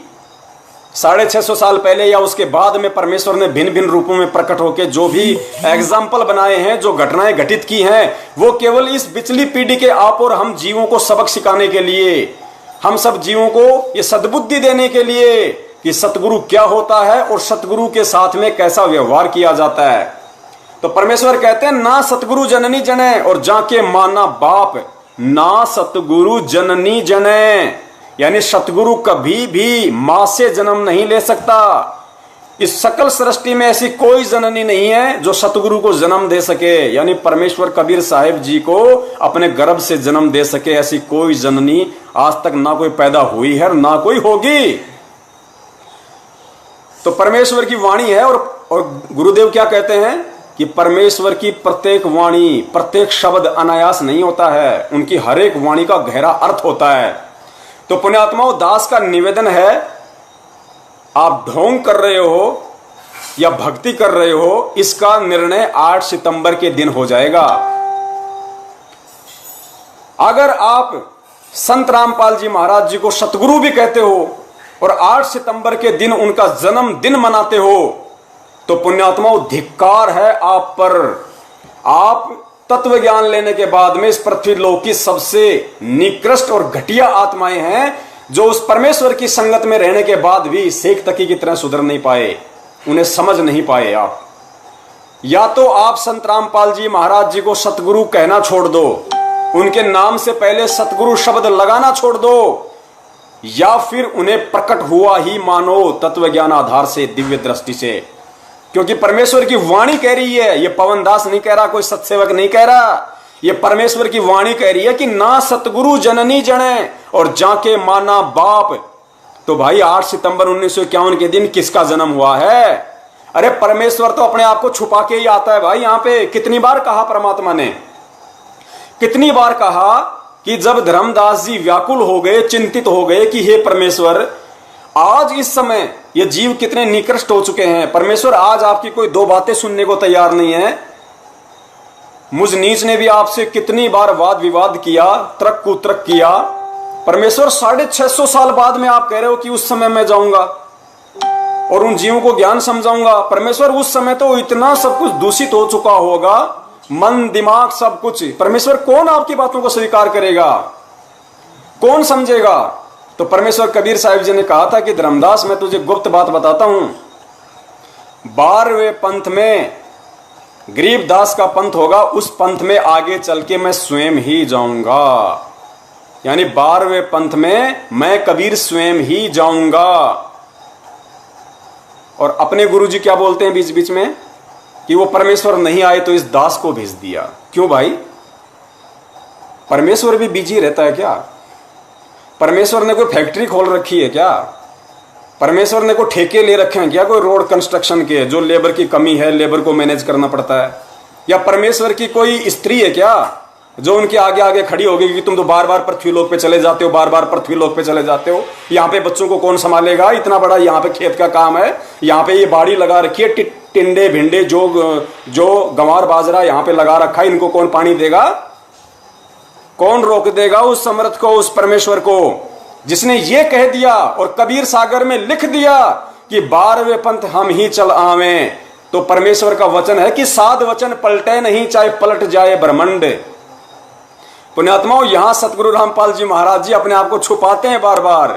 650 साल पहले या उसके बाद में, परमेश्वर ने भिन्न भिन्न रूपों में प्रकट होकर जो भी एग्जाम्पल बनाए हैं, जो घटनाएं घटित की हैं, वो केवल इस पिछली पीढ़ी के आप और हम जीवों को सबक सिखाने के लिए, हम सब जीवों को ये सद्बुद्धि देने के लिए कि सतगुरु क्या होता है और सतगुरु के साथ में कैसा व्यवहार किया जाता है। तो परमेश्वर कहते हैं ना सतगुरु जननी जने, और जाके माना बाप, ना सतगुरु जननी जने, यानी सतगुरु कभी भी मां से जन्म नहीं ले सकता। इस सकल सृष्टि में ऐसी कोई जननी नहीं है जो सतगुरु को जन्म दे सके, यानी परमेश्वर कबीर साहिब जी को अपने गर्भ से जन्म दे सके, ऐसी कोई जननी आज तक ना कोई पैदा हुई है ना कोई होगी। तो परमेश्वर की वाणी है। और गुरुदेव क्या कहते हैं कि परमेश्वर की प्रत्येक वाणी, प्रत्येक शब्द अनायास नहीं होता है, उनकी हर एक वाणी का गहरा अर्थ होता है। तो पुण्यात्माओं, दास का निवेदन है, आप ढोंग कर रहे हो या भक्ति कर रहे हो, इसका निर्णय 8 सितंबर के दिन हो जाएगा। अगर आप संत रामपाल जी महाराज जी को सतगुरु भी कहते हो और 8 सितंबर के दिन उनका जन्मदिन मनाते हो, तो पुण्यात्माओं धिक्कार है आप पर। आप तत्व ज्ञान लेने के बाद में इस पृथ्वी लोक की सबसे निकृष्ट और घटिया आत्माएं हैं, जो उस परमेश्वर की संगत में रहने के बाद भी शेख तकी की तरह सुधर नहीं पाए, उन्हें समझ नहीं पाए आप। या तो आप संत रामपाल जी महाराज जी को सतगुरु कहना छोड़ दो, उनके नाम से पहले सतगुरु शब्द लगाना छोड़ दो, या फिर उन्हें प्रकट हुआ ही मानो तत्व ज्ञान आधार से, दिव्य दृष्टि से। क्योंकि परमेश्वर की वाणी कह रही है, ये पवन दास नहीं कह रहा, कोई सत्सेवक नहीं कह रहा, ये परमेश्वर की वाणी कह रही है कि ना सतगुरु जननी जने और जाके माना बाप। तो भाई 8 सितंबर 1951 के दिन किसका जन्म हुआ है? अरे परमेश्वर तो अपने आप को छुपा के ही आता है भाई। यहां पे कितनी बार कहा परमात्मा ने, कितनी बार कहा कि जब धर्मदास जी व्याकुल हो गए, चिंतित हो गए कि हे परमेश्वर, आज इस समय ये जीव कितने निकृष्ट हो चुके हैं, परमेश्वर आज आपकी कोई दो बातें सुनने को तैयार नहीं है। मुझ नीच ने भी आपसे कितनी बार वाद विवाद किया, तर्क कुतर्क किया, परमेश्वर 650 साल बाद में आप कह रहे हो कि उस समय मैं जाऊंगा और उन जीवों को ज्ञान समझाऊंगा। परमेश्वर उस समय तो इतना सब कुछ दूषित हो चुका होगा, मन दिमाग सब कुछ। परमेश्वर कौन आपकी बातों को स्वीकार करेगा, कौन समझेगा? तो परमेश्वर कबीर साहिब जी ने कहा था कि धर्मदास मैं तुझे गुप्त बात बताता हूं, 12वें पंथ में गरीबदास का पंथ होगा, उस पंथ में आगे चल के मैं स्वयं ही जाऊंगा। यानी 12वें पंथ में मैं कबीर स्वयं ही जाऊंगा। और अपने गुरुजी क्या बोलते हैं बीच बीच में कि वो परमेश्वर नहीं आए तो इस दास को भेज दिया। क्यों भाई? परमेश्वर भी बिजी रहता है क्या? परमेश्वर ने कोई फैक्ट्री खोल रखी है क्या? परमेश्वर ने कोई ठेके ले रखे हैं क्या, कोई रोड कंस्ट्रक्शन के, जो लेबर की कमी है, लेबर को मैनेज करना पड़ता है? या परमेश्वर की कोई स्त्री है क्या जो उनके आगे आगे खड़ी होगी कि तुम तो बार बार पृथ्वी लोक पे चले जाते हो, बार बार पृथ्वी लोक पे चले जाते हो, यहाँ पे बच्चों को कौन संभालेगा, इतना बड़ा यहाँ पे खेत का काम है, यहाँ पे ये बाड़ी लगा रखी है, टिंडे भिंडे जो गंवार बाजरा यहाँ पे लगा रखा है, इनको कौन पानी देगा, कौन रोक देगा उस समर्थ को, उस परमेश्वर को जिसने ये कह दिया और कबीर सागर में लिख दिया कि 12वें पंथ हम ही चल आवे। तो परमेश्वर का वचन है कि साध वचन पलटे नहीं, चाहे पलट जाए ब्रह्मांड। पुण्यात्माओं, यहां सतगुरु रामपाल जी महाराज जी अपने आप को छुपाते हैं बार बार।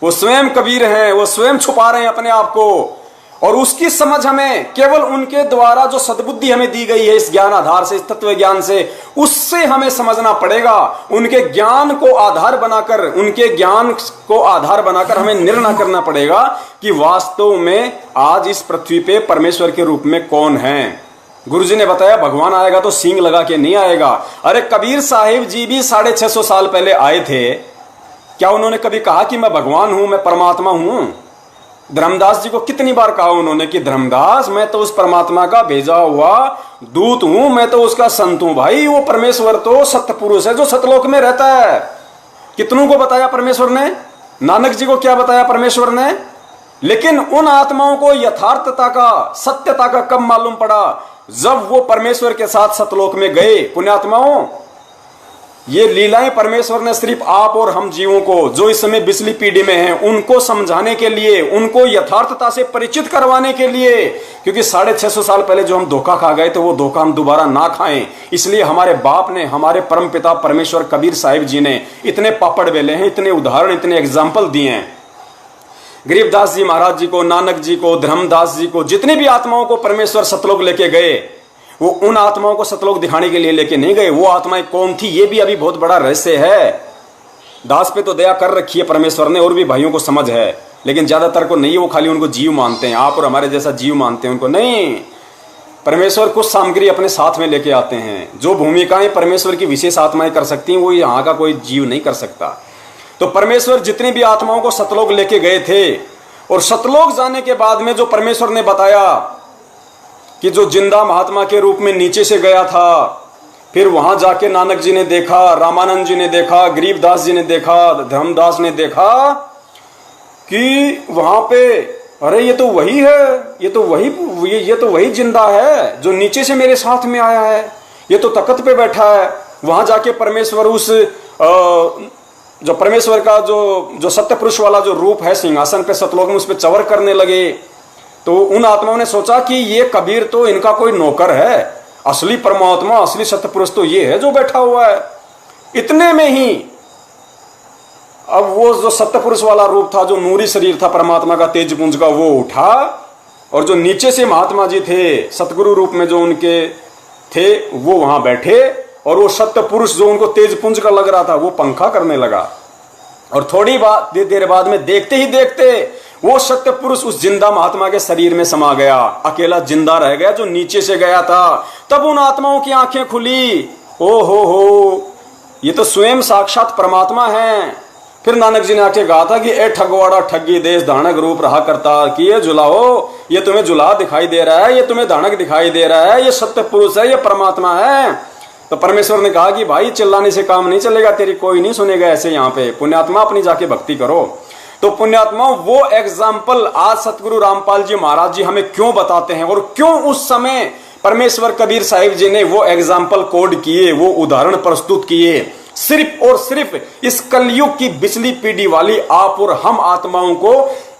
वो स्वयं कबीर हैं, वो स्वयं छुपा रहे हैं अपने आप को, और उसकी समझ हमें केवल उनके द्वारा जो सद्बुद्धि हमें दी गई है इस ज्ञान आधार से, इस तत्व ज्ञान से, उससे हमें समझना पड़ेगा। उनके ज्ञान को आधार बनाकर, उनके ज्ञान को आधार बनाकर हमें निर्णय करना पड़ेगा कि वास्तव में आज इस पृथ्वी पे परमेश्वर के रूप में कौन है। गुरुजी ने बताया भगवान आएगा तो सींग लगा के नहीं आएगा। अरे कबीर साहिब जी भी 650 साल पहले आए थे, क्या उन्होंने कभी कहा कि मैं भगवान हूं, मैं परमात्मा हूं? धर्मदास जी को कितनी बार कहा उन्होंने कि धर्मदास मैं तो उस परमात्मा का भेजा हुआ दूत हूं, मैं तो उसका संत हूं। भाई वो परमेश्वर तो सत्य पुरुष है जो सतलोक में रहता है। कितनों को बताया परमेश्वर ने? नानक जी को क्या बताया परमेश्वर ने? लेकिन उन आत्माओं को यथार्थता का, सत्यता का कब मालूम पड़ा? जब वो परमेश्वर के साथ सतलोक में गए। पुण्यात्माओं, ये लीलाएं परमेश्वर ने सिर्फ आप और हम जीवों को, जो इस समय बिजली पीढ़ी में हैं, उनको समझाने के लिए, उनको यथार्थता से परिचित करवाने के लिए, क्योंकि 650 साल पहले जो हम धोखा खा गए तो वो धोखा हम दोबारा ना खाएं। इसलिए हमारे बाप ने, हमारे परम पिता परमेश्वर कबीर साहिब जी ने इतने पापड़ बेले हैं, इतने उदाहरण, इतने एग्जाम्पल दिए हैं। गरीबदास जी महाराज जी को, नानक जी को, धर्मदास जी को, जितनी भी आत्माओं को परमेश्वर सतलोक लेके गए, वो उन आत्माओं को सतलोक दिखाने के लिए लेके नहीं गए। वो आत्माएं कौन थी ये भी अभी बहुत बड़ा रहस्य है। दास पे तो दया कर रखी है परमेश्वर ने, और भी भाइयों को समझ है, लेकिन ज्यादातर को नहीं। वो खाली उनको जीव मानते हैं, आप और हमारे जैसा जीव मानते हैं उनको नहीं। परमेश्वर कुछ सामग्री अपने साथ में लेके आते हैं। जो भूमिकाएं परमेश्वर की विशेष आत्माएं कर सकती हैं, वो यहाँ का कोई जीव नहीं कर सकता। तो परमेश्वर जितनी भी आत्माओं को सतलोक लेके गए थे, और सतलोक जाने के बाद में जो परमेश्वर ने बताया कि जो जिंदा महात्मा के रूप में नीचे से गया था, फिर वहां जाके नानक जी ने देखा, रामानंद जी ने देखा, गरीबदास जी ने देखा, धर्मदास ने देखा कि वहां पे अरे ये तो वही है, ये तो वही जिंदा है जो नीचे से मेरे साथ में आया है, ये तो तख्त पे बैठा है। वहां जाके परमेश्वर उस जो परमेश्वर का जो सत्य पुरुष वाला जो रूप है सिंहासन पे सतलोक में, उस पर चवर करने लगे। तो उन आत्माओं ने सोचा कि ये कबीर तो इनका कोई नौकर है, असली परमात्मा असली सत्य पुरुष तो ये है जो बैठा हुआ है। इतने में ही अब वो जो सत्य पुरुष वाला रूप था, जो नूरी शरीर था परमात्मा का तेजपुंज का, वो उठा और जो नीचे से महात्मा जी थे सतगुरु रूप में जो उनके थे वो वहां बैठे, और वो सत्य पुरुष जो उनको तेजपुंज का लग रहा था वो पंखा करने लगा। और थोड़ी देर बाद में देखते ही देखते वो सत्य पुरुष उस जिंदा महात्मा के शरीर में समा गया, अकेला जिंदा रह गया जो नीचे से गया था। तब उन आत्माओं की आंखें खुली, ओ हो ये तो स्वयं साक्षात परमात्मा है। फिर नानक जी ने आके कहा था कि ए ठगवाड़ा ठगी देश धानक रूप रहा करता, कि ये जुलाओ, ये तुम्हें जुला दिखाई दे रहा है, ये तुम्हें धानक दिखाई दे रहा है, ये सत्य पुरुष है, ये परमात्मा है। तो परमेश्वर ने कहा कि भाई चिल्लाने से काम नहीं चलेगा, तेरी कोई नहीं सुनेगा ऐसे, यहाँ पे पुण्यात्मा अपनी जाके भक्ति करो। तो पुण्यात्मा वो एग्जाम्पल आज सतगुरु रामपाल जी महाराज जी हमें क्यों बताते हैं, और क्यों उस समय परमेश्वर कबीर साहिब जी ने वो एग्जाम्पल कोड किए, वो उदाहरण प्रस्तुत किए, सिर्फ और सिर्फ इस कलयुग की बिचली पीढ़ी वाली आप और हम आत्माओं को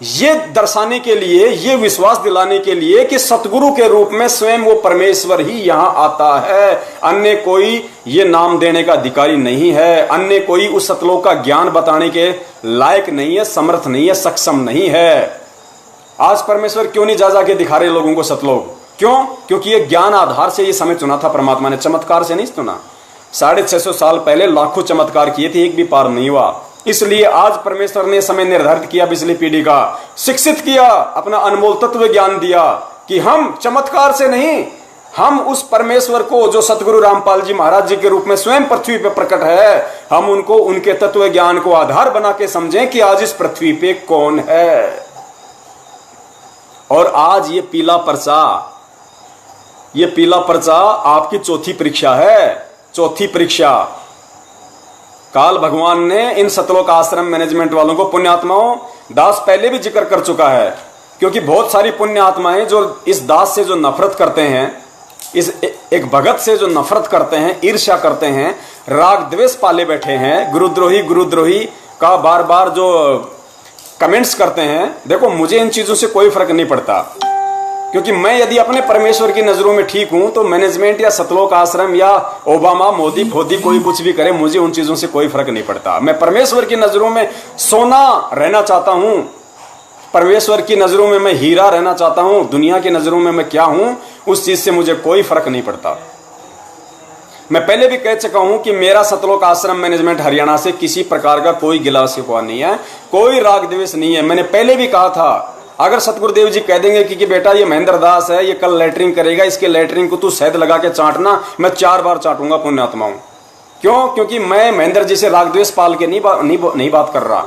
ये दर्शाने के लिए, ये विश्वास दिलाने के लिए कि सतगुरु के रूप में स्वयं वो परमेश्वर ही यहां आता है। अन्य कोई ये नाम देने का अधिकारी नहीं है, अन्य कोई उस सतलोक का ज्ञान बताने के लायक नहीं है, समर्थ नहीं है, सक्षम नहीं है। आज परमेश्वर क्यों नहीं जा जाके दिखा रहे लोगों को सतलोक? क्यों? क्योंकि ये ज्ञान आधार से ये समय चुना था परमात्मा ने, चमत्कार से नहीं चुना। 650 साल पहले लाखों चमत्कार किए थे, एक भी पार नहीं हुआ। इसलिए आज परमेश्वर ने समय निर्धारित किया, पिछली पीढ़ी का शिक्षित किया, अपना अनमोल तत्व ज्ञान दिया कि हम चमत्कार से नहीं, हम उस परमेश्वर को जो सतगुरु रामपाल जी महाराज जी के रूप में स्वयं पृथ्वी पे प्रकट है, हम उनको उनके तत्व ज्ञान को आधार बना के समझें कि आज इस पृथ्वी पे कौन है। और आज ये पीला पर्चा आपकी चौथी परीक्षा है। चौथी परीक्षा काल भगवान ने इन सतलोक आश्रम मैनेजमेंट वालों को, पुण्यात्माओं, दास पहले भी जिक्र कर चुका है, क्योंकि बहुत सारी पुण्य आत्माएं जो इस दास से जो नफरत करते हैं, इस एक भगत से जो नफरत करते हैं, ईर्ष्या करते हैं, राग द्वेष पाले बैठे हैं, गुरुद्रोही का बार बार जो कमेंट्स करते हैं। देखो मुझे इन चीजों से कोई फर्क नहीं पड़ता, क्योंकि मैं यदि अपने परमेश्वर की नजरों में ठीक हूं तो मैनेजमेंट या सतलोक आश्रम या ओबामा मोदी फोदी कोई कुछ भी करे, मुझे उन चीजों से कोई फर्क नहीं पड़ता। मैं परमेश्वर की नजरों में सोना रहना चाहता हूं, परमेश्वर की नजरों में मैं हीरा रहना चाहता हूं। दुनिया की नजरों में मैं क्या हूं उस चीज से मुझे कोई फर्क नहीं पड़ता। मैं पहले भी कह चुका हूं कि मेरा सतलोक आश्रम मैनेजमेंट हरियाणा से किसी प्रकार का कोई गिला शिकवा नहीं है, कोई राग द्वेष नहीं है। मैंने पहले भी कहा था, अगर सतगुरुदेव जी कह देंगे कि बेटा ये महेंद्र दास है, ये कल लेटरिंग करेगा, इसके लेटरिंग को तू शहद लगा के चाटना, मैं 4 बार चाटूंगा पुण्यात्माओं। क्यों? क्योंकि मैं महेंद्र जी से राग द्वेष पाल के नहीं बात कर रहा।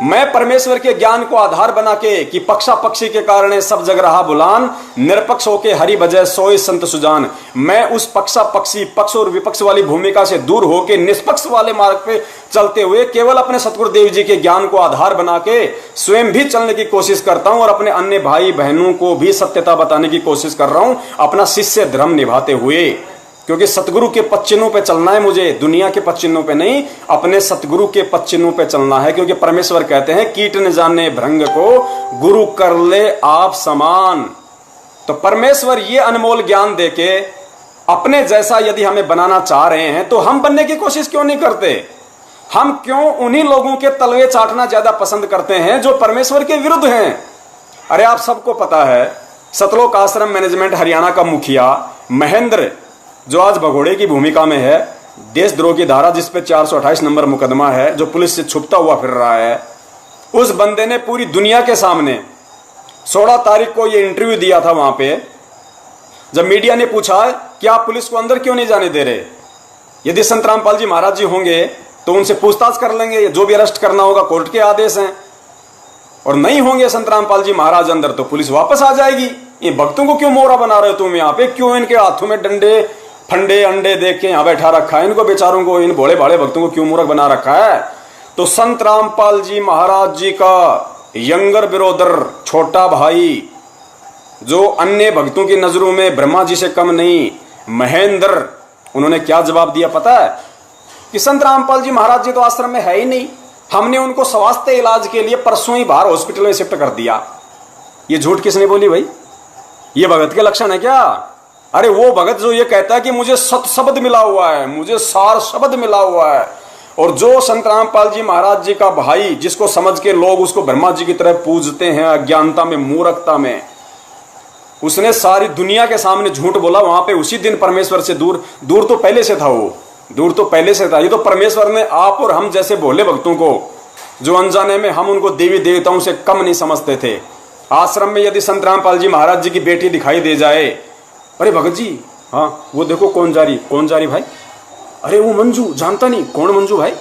मैं परमेश्वर के ज्ञान को आधार बना के कि पक्षा पक्षी के कारण सब जग रहा बुलान, निरपक्ष होके हरि बजय सोई संत सुजान, मैं उस पक्षा पक्षी पक्ष और विपक्ष वाली भूमिका से दूर होके निष्पक्ष वाले मार्ग पे चलते हुए केवल अपने सतगुरुदेव जी के ज्ञान को आधार बना के स्वयं भी चलने की कोशिश करता हूं और अपने अन्य भाई बहनों को भी सत्यता बताने की कोशिश कर रहा हूं, अपना शिष्य धर्म निभाते हुए। क्योंकि सतगुरु के पच्चिनों पे चलना है मुझे, दुनिया के पच्चिनों पे नहीं, अपने सतगुरु के पच्चिनों पे चलना है। क्योंकि परमेश्वर कहते हैं कीट न जाने भृंग को गुरु कर ले आप समान। तो परमेश्वर ये अनमोल ज्ञान देके अपने जैसा यदि हमें बनाना चाह रहे हैं तो हम बनने की कोशिश क्यों नहीं करते? हम क्यों उन्हीं लोगों के तलवे चाटना ज्यादा पसंद करते हैं जो परमेश्वर के विरुद्ध हैं? अरे आप सबको पता है सतलोक आश्रम मैनेजमेंट हरियाणा का मुखिया महेंद्र, जो आज भगोड़े की भूमिका में है, देशद्रोह की धारा जिस पे 428 नंबर मुकदमा है, जो पुलिस से छुपता हुआ फिर रहा है, उस बंदे ने पूरी दुनिया के सामने 16 तारीख को ये इंटरव्यू दिया था। वहां पे जब मीडिया ने पूछा कि आप पुलिस को अंदर क्यों नहीं जाने दे रहे, यदि संत रामपाल जी महाराज जी होंगे तो उनसे पूछताछ कर लेंगे, जो भी अरेस्ट करना होगा कोर्ट के आदेश हैं, और नहीं होंगे संत रामपाल जी महाराज अंदर तो पुलिस वापस आ जाएगी। ये भक्तों को क्यों मोहरा बना रहे हो तुम यहाँ पे? क्यों इनके हाथों में डंडे फंडे अंडे देख के यहाँ बैठा रखा है? इनको बेचारों को, इन भोले भाले भक्तों को क्यों मूर्ख बना रखा है? तो संत रामपाल जी महाराज जी का यंगर ब्रदर, छोटा भाई, जो अन्य भक्तों की नजरों में ब्रह्मा जी से कम नहीं, महेंद्र, उन्होंने क्या जवाब दिया पता है? कि संत रामपाल जी महाराज जी तो आश्रम में है ही नहीं, हमने उनको स्वास्थ्य इलाज के लिए परसों ही बाहर हॉस्पिटल में शिफ्ट कर दिया। ये झूठ किसने बोली भाई? ये भगत के लक्षण है क्या? अरे वो भगत जो ये कहता है कि मुझे सत शब्द मिला हुआ है, मुझे सार शब्द मिला हुआ है, और जो संत रामपाल जी महाराज जी का भाई, जिसको समझ के लोग उसको ब्रह्मा जी की तरह पूजते हैं अज्ञानता में, मूर्खता में, उसने सारी दुनिया के सामने झूठ बोला। वहां पे उसी दिन परमेश्वर से दूर तो पहले से था, वो दूर तो पहले से था। ये तो परमेश्वर ने आप और हम जैसे भोले भक्तों को, जो अनजाने में हम उनको देवी देवताओं से कम नहीं समझते थे, आश्रम में यदि संत रामपाल जी महाराज जी की बेटी दिखाई दे जाए, अरे भगत जी, हाँ वो देखो कौन जा रही भाई, अरे वो मंजू, जानता नहीं कौन मंजू भाई,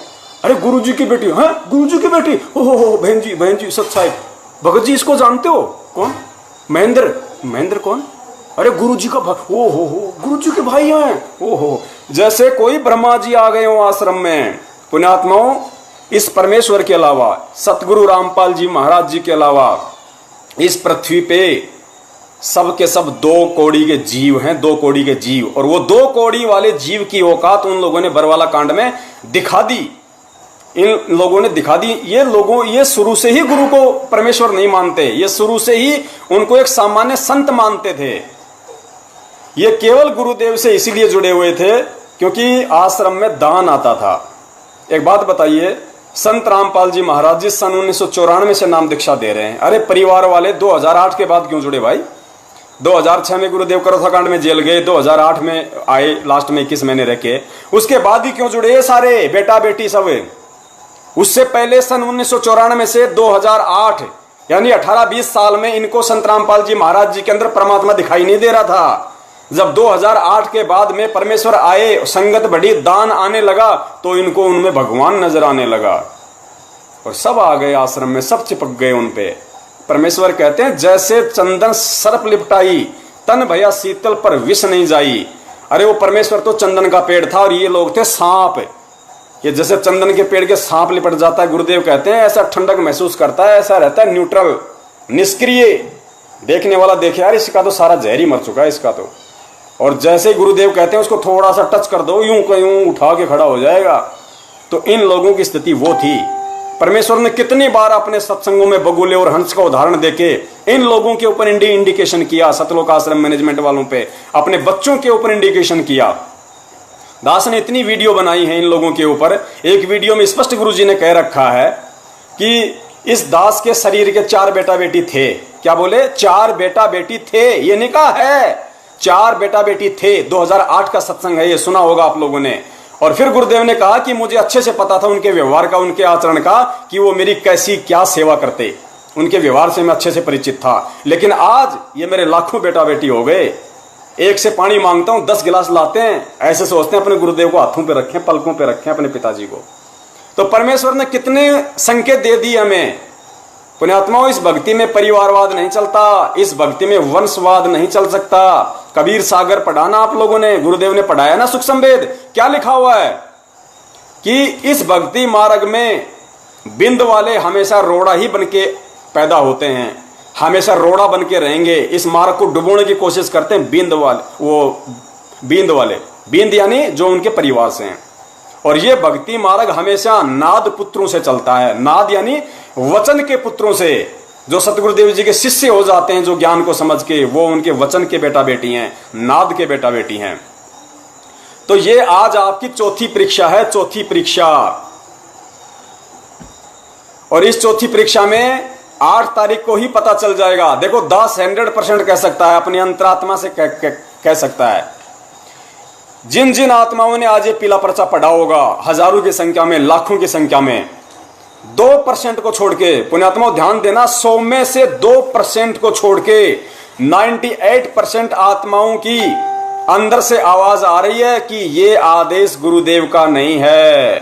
अरे गुरु जी की बेटी, हाँ गुरु जी की बेटी, ओहो बहन जी सच साहिब, भगत जी इसको जानते हो? कौन? महेंद्र कौन? अरे गुरु जी का ओहो गुरु जी के भाई हैं, ओहो। जैसे कोई ब्रह्मा जी आ गए हो आश्रम में। पुण्यात्माओं, इस परमेश्वर के अलावा, सतगुरु रामपाल जी महाराज जी के अलावा इस पृथ्वी पे सब के सब 2 कौड़ी के जीव हैं, 2 कौड़ी के जीव। और वो 2 कौड़ी वाले जीव की औकात उन लोगों ने बरवाला कांड में दिखा दी। इन लोगों ने दिखा दी। ये शुरू से ही गुरु को परमेश्वर नहीं मानते, ये शुरू से ही उनको एक सामान्य संत मानते थे। ये केवल गुरुदेव से इसीलिए जुड़े हुए थे क्योंकि आश्रम में दान आता था। एक बात बताइए, संत रामपाल जी महाराज जी सन 1994 से नाम दीक्षा दे रहे हैं। अरे परिवार वाले 2008 के बाद क्यों जुड़े भाई? 2006 में गुरुदेव करोथाकांड में जेल गए, 2008 में आए, लास्ट में 21 महीने रह के, उसके बाद ही क्यों जुड़े? ये सारे बेटा बेटी सब। उससे पहले सन 1994 से 2008 यानी 18-20 साल में इनको संत रामपाल जी महाराज जी के अंदर परमात्मा दिखाई नहीं दे रहा था। जब 2008 के बाद में परमेश्वर आए, संगत बढ़ी, दान आने लगा, तो इनको उनमें भगवान नजर आने लगा और सब आ गए आश्रम में, सब चिपक गए उन पे। परमेश्वर कहते हैं जैसे चंदन सर्प लिपटाई, तन भया शीतल पर विष नहीं जाई। अरे वो परमेश्वर तो चंदन का पेड़ था और ये लोग थे सांप। ये जैसे चंदन के पेड़ के सांप लिपट जाता है, गुरुदेव कहते हैं ऐसा ठंडक महसूस करता है, ऐसा रहता है न्यूट्रल, निष्क्रिय। देखने वाला देखे यार इसका तो सारा जहर ही मर चुका है इसका तो। और जैसे गुरुदेव कहते हैं उसको थोड़ा सा टच कर दो, यूं का यूं उठा के खड़ा हो जाएगा। तो इन लोगों की स्थिति वो थी। परमेश्वर ने कितनी बार अपने सत्संगों में बगुले और हंस का उदाहरण देके इन लोगों के ऊपर इंडिकेशन किया, सतलोक आश्रम मैनेजमेंट वालों पे, अपने बच्चों के ऊपर इंडिकेशन किया। दास ने इतनी वीडियो बनाई है इन लोगों के ऊपर। एक वीडियो में स्पष्ट गुरुजी ने कह रखा है कि इस दास के शरीर के 4 बेटा बेटी थे। क्या बोले? 4 बेटा बेटी थे। ये नहीं कहा है, 4 बेटा बेटी थे। 2008 का सत्संग है, ये सुना होगा आप लोगों ने। और फिर गुरुदेव ने कहा कि मुझे अच्छे से पता था उनके व्यवहार का, उनके आचरण का, कि वो मेरी कैसी क्या सेवा करते। उनके व्यवहार से मैं अच्छे से परिचित था। लेकिन आज ये मेरे लाखों बेटा बेटी हो गए। एक से पानी मांगता हूं 10 गिलास लाते हैं, ऐसे सोचते हैं अपने गुरुदेव को हाथों पे रखें, पलकों पे रखें अपने पिताजी को। तो परमेश्वर ने कितने संकेत दे दिए हमें। पुण्यात्माओं, इस भक्ति में परिवारवाद नहीं चलता, इस भक्ति में वंशवाद नहीं चल सकता। कबीर सागर पढ़ाना आप लोगों ने, गुरुदेव ने पढ़ाया ना सुख संवेद। क्या लिखा हुआ है कि इस भक्ति मार्ग में बिंद वाले हमेशा रोड़ा ही बन के पैदा होते हैं, हमेशा रोड़ा बन के रहेंगे। इस मार्ग को डुबोने की कोशिश करते हैं बिंद वाले, बिंद यानी जो उनके परिवार से हैं। और ये भक्ति मार्ग हमेशा नाद पुत्रों से चलता है। नाद यानी वचन के पुत्रों से, जो सतगुरुदेव जी के शिष्य हो जाते हैं, जो ज्ञान को समझ के, वो उनके वचन के बेटा बेटी हैं, नाद के बेटा बेटी हैं। तो ये आज आपकी चौथी परीक्षा है, चौथी परीक्षा। और इस चौथी परीक्षा में 8 तारीख को ही पता चल जाएगा। देखो, दास 100% कह सकता है, अपनी अंतरात्मा से कह सकता है। जिन जिन आत्माओं ने आज ये पीला पर्चा पढ़ा होगा, हजारों की संख्या में, लाखों की संख्या में, 2% को छोड़ के, पुण्यात्माओं ध्यान देना, 100 में से 2% को छोड़ के 98% आत्माओं की अंदर से आवाज आ रही है कि ये आदेश गुरुदेव का नहीं है।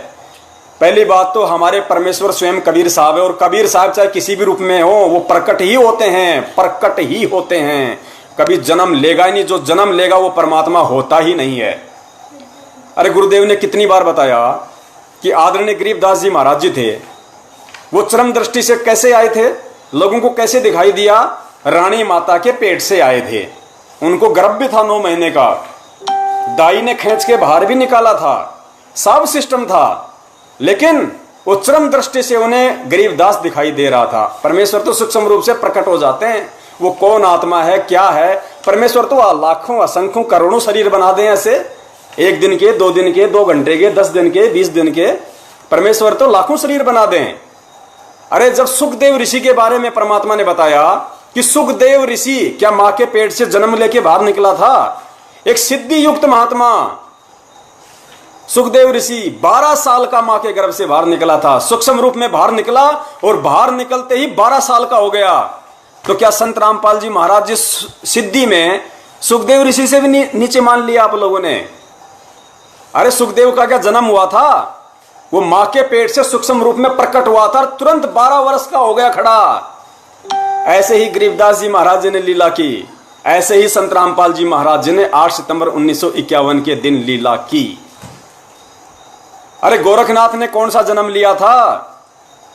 पहली बात तो हमारे परमेश्वर स्वयं कबीर साहब है, और कबीर साहब चाहे किसी भी रूप में हो, वो प्रकट ही होते हैं, प्रकट ही होते हैं। कभी जन्म लेगा ही नहीं, जो जन्म लेगा वो परमात्मा होता ही नहीं है। अरे गुरुदेव ने कितनी बार बताया कि आदरणीय गरीबदास जी महाराज जी थे, वो चरम दृष्टि से कैसे आए थे, लोगों को कैसे दिखाई दिया? रानी माता के पेट से आए थे। उनको गर्भ भी था 9 महीने का, दाई ने खींच के बाहर भी निकाला था, सब सिस्टम था। लेकिन वो चरम दृष्टि से उन्हें गरीबदास दिखाई दे रहा था। परमेश्वर तो सूक्ष्म रूप से प्रकट हो जाते हैं, वो कौन आत्मा है क्या है। परमेश्वर तो लाखों असंख्यों करोड़ों शरीर बना दें ऐसे, 1 दिन के, 2 दिन के, 2 घंटे के, 10 दिन के, 20 दिन के, परमेश्वर तो लाखों शरीर बना दें। अरे जब सुखदेव ऋषि के बारे में परमात्मा ने बताया कि सुखदेव ऋषि क्या मां के पेट से जन्म लेके बाहर निकला था, एक सिद्धि युक्त महात्मा सुखदेव ऋषि 12 साल का मां के गर्भ से बाहर निकला था, सूक्ष्म रूप में बाहर निकला और बाहर निकलते ही 12 साल का हो गया। तो क्या संत रामपाल जी महाराज जिस सिद्धि में सुखदेव ऋषि से भी नीचे मान लिया आप लोगों ने? अरे सुखदेव का क्या जन्म हुआ था, वो मां के पेट से सूक्ष्म रूप में प्रकट हुआ था, तुरंत 12 वर्ष का हो गया खड़ा। ऐसे ही गरीबदास जी महाराज जी ने लीला की, ऐसे ही संत रामपाल जी महाराज जी ने 8 सितंबर 1951 के दिन लीला की। अरे गोरखनाथ ने कौन सा जन्म लिया था?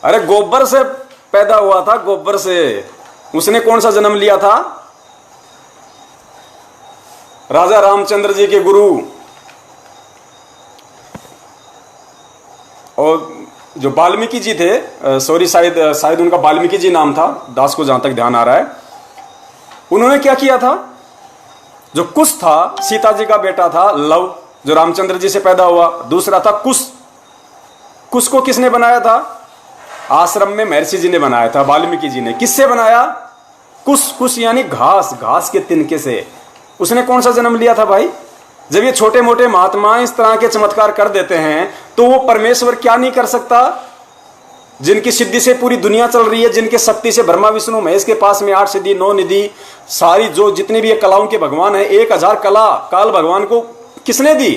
अरे गोबर से पैदा हुआ था, गोबर से। उसने कौन सा जन्म लिया था? राजा रामचंद्र जी के गुरु और जो वाल्मीकि जी थे, सॉरी शायद उनका वाल्मीकि जी नाम था, दास को जहां तक ध्यान आ रहा है, उन्होंने क्या किया था? जो कुश था, सीता जी का बेटा था लव, जो रामचंद्र जी से पैदा हुआ। दूसरा था कुश। कुश को किसने बनाया था? आश्रम में महर्षि जी ने बनाया था, वाल्मीकि जी ने। किससे बनाया? कुश। कुश यानी घास, घास के तिनके से। उसने कौन सा जन्म लिया था भाई? जब ये छोटे मोटे महात्मा इस तरह के चमत्कार कर देते हैं तो वो परमेश्वर क्या नहीं कर सकता? जिनकी सिद्धि से पूरी दुनिया चल रही है, जिनके शक्ति से ब्रह्मा विष्णु महेश के पास में 8 सिद्धि 9 निधि, सारी जो जितनी भी कलाओं के भगवान है, 1000 कला काल भगवान को किसने दी?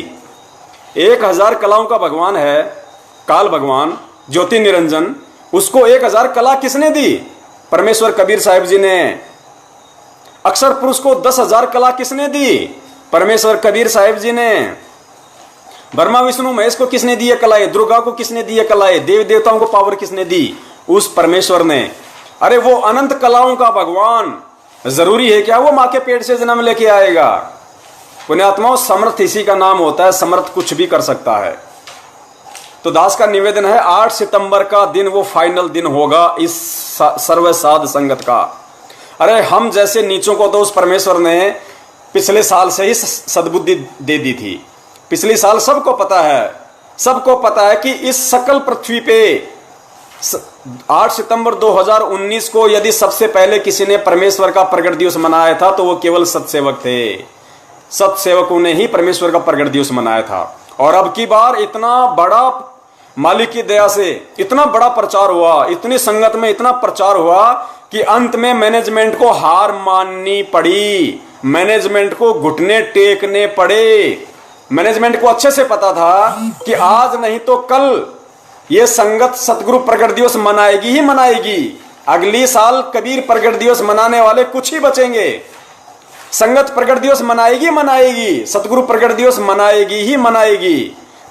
1000 कलाओं का भगवान है काल भगवान, ज्योति निरंजन, उसको 1000 कला किसने दी? परमेश्वर कबीर साहिब जी ने। अक्षर पुरुष को 10,000 कला किसने दी? परमेश्वर कबीर साहिब जी ने। ब्रह्मा विष्णु महेश को किसने दी कलाएं? दुर्गा को किसने दी कलाएं? देवी देवताओं को पावर किसने दी? उस परमेश्वर ने। अरे वो अनंत कलाओं का भगवान जरूरी है क्या वो मां के पेट से जन्म लेके आएगा? पुण्यात्माओं, समर्थ इसी का नाम होता है, समर्थ कुछ भी कर सकता है। तो दास का निवेदन है, 8 सितंबर का दिन वो फाइनल दिन होगा इस सर्व साध संगत का। अरे हम जैसे नीचों को तो उस परमेश्वर ने पिछले साल से ही सद्बुद्धि दे दी थी। पिछले साल सबको पता है कि इस सकल पृथ्वी पे 8 सितंबर 2019 को यदि सबसे पहले किसी ने परमेश्वर का प्रगट दिवस मनाया था तो वो केवल सत्सेवक थे। सत्सेवकों ने ही परमेश्वर का प्रगट दिवस मनाया था। और अब की बार इतना बड़ा, मालिक की दया से इतना बड़ा प्रचार हुआ, इतनी संगत में इतना प्रचार हुआ कि अंत में मैनेजमेंट को हार माननी पड़ी, मैनेजमेंट को घुटने टेकने पड़े। मैनेजमेंट को अच्छे से पता था कि आज नहीं तो कल ये संगत सतगुरु प्रगट दिवस मनाएगी ही मनाएगी। अगली साल कबीर प्रगट दिवस मनाने वाले कुछ ही बचेंगे। संगत प्रगट दिवस मनाएगी, सतगुरु प्रगट दिवस मनाएगी ही मनाएगी।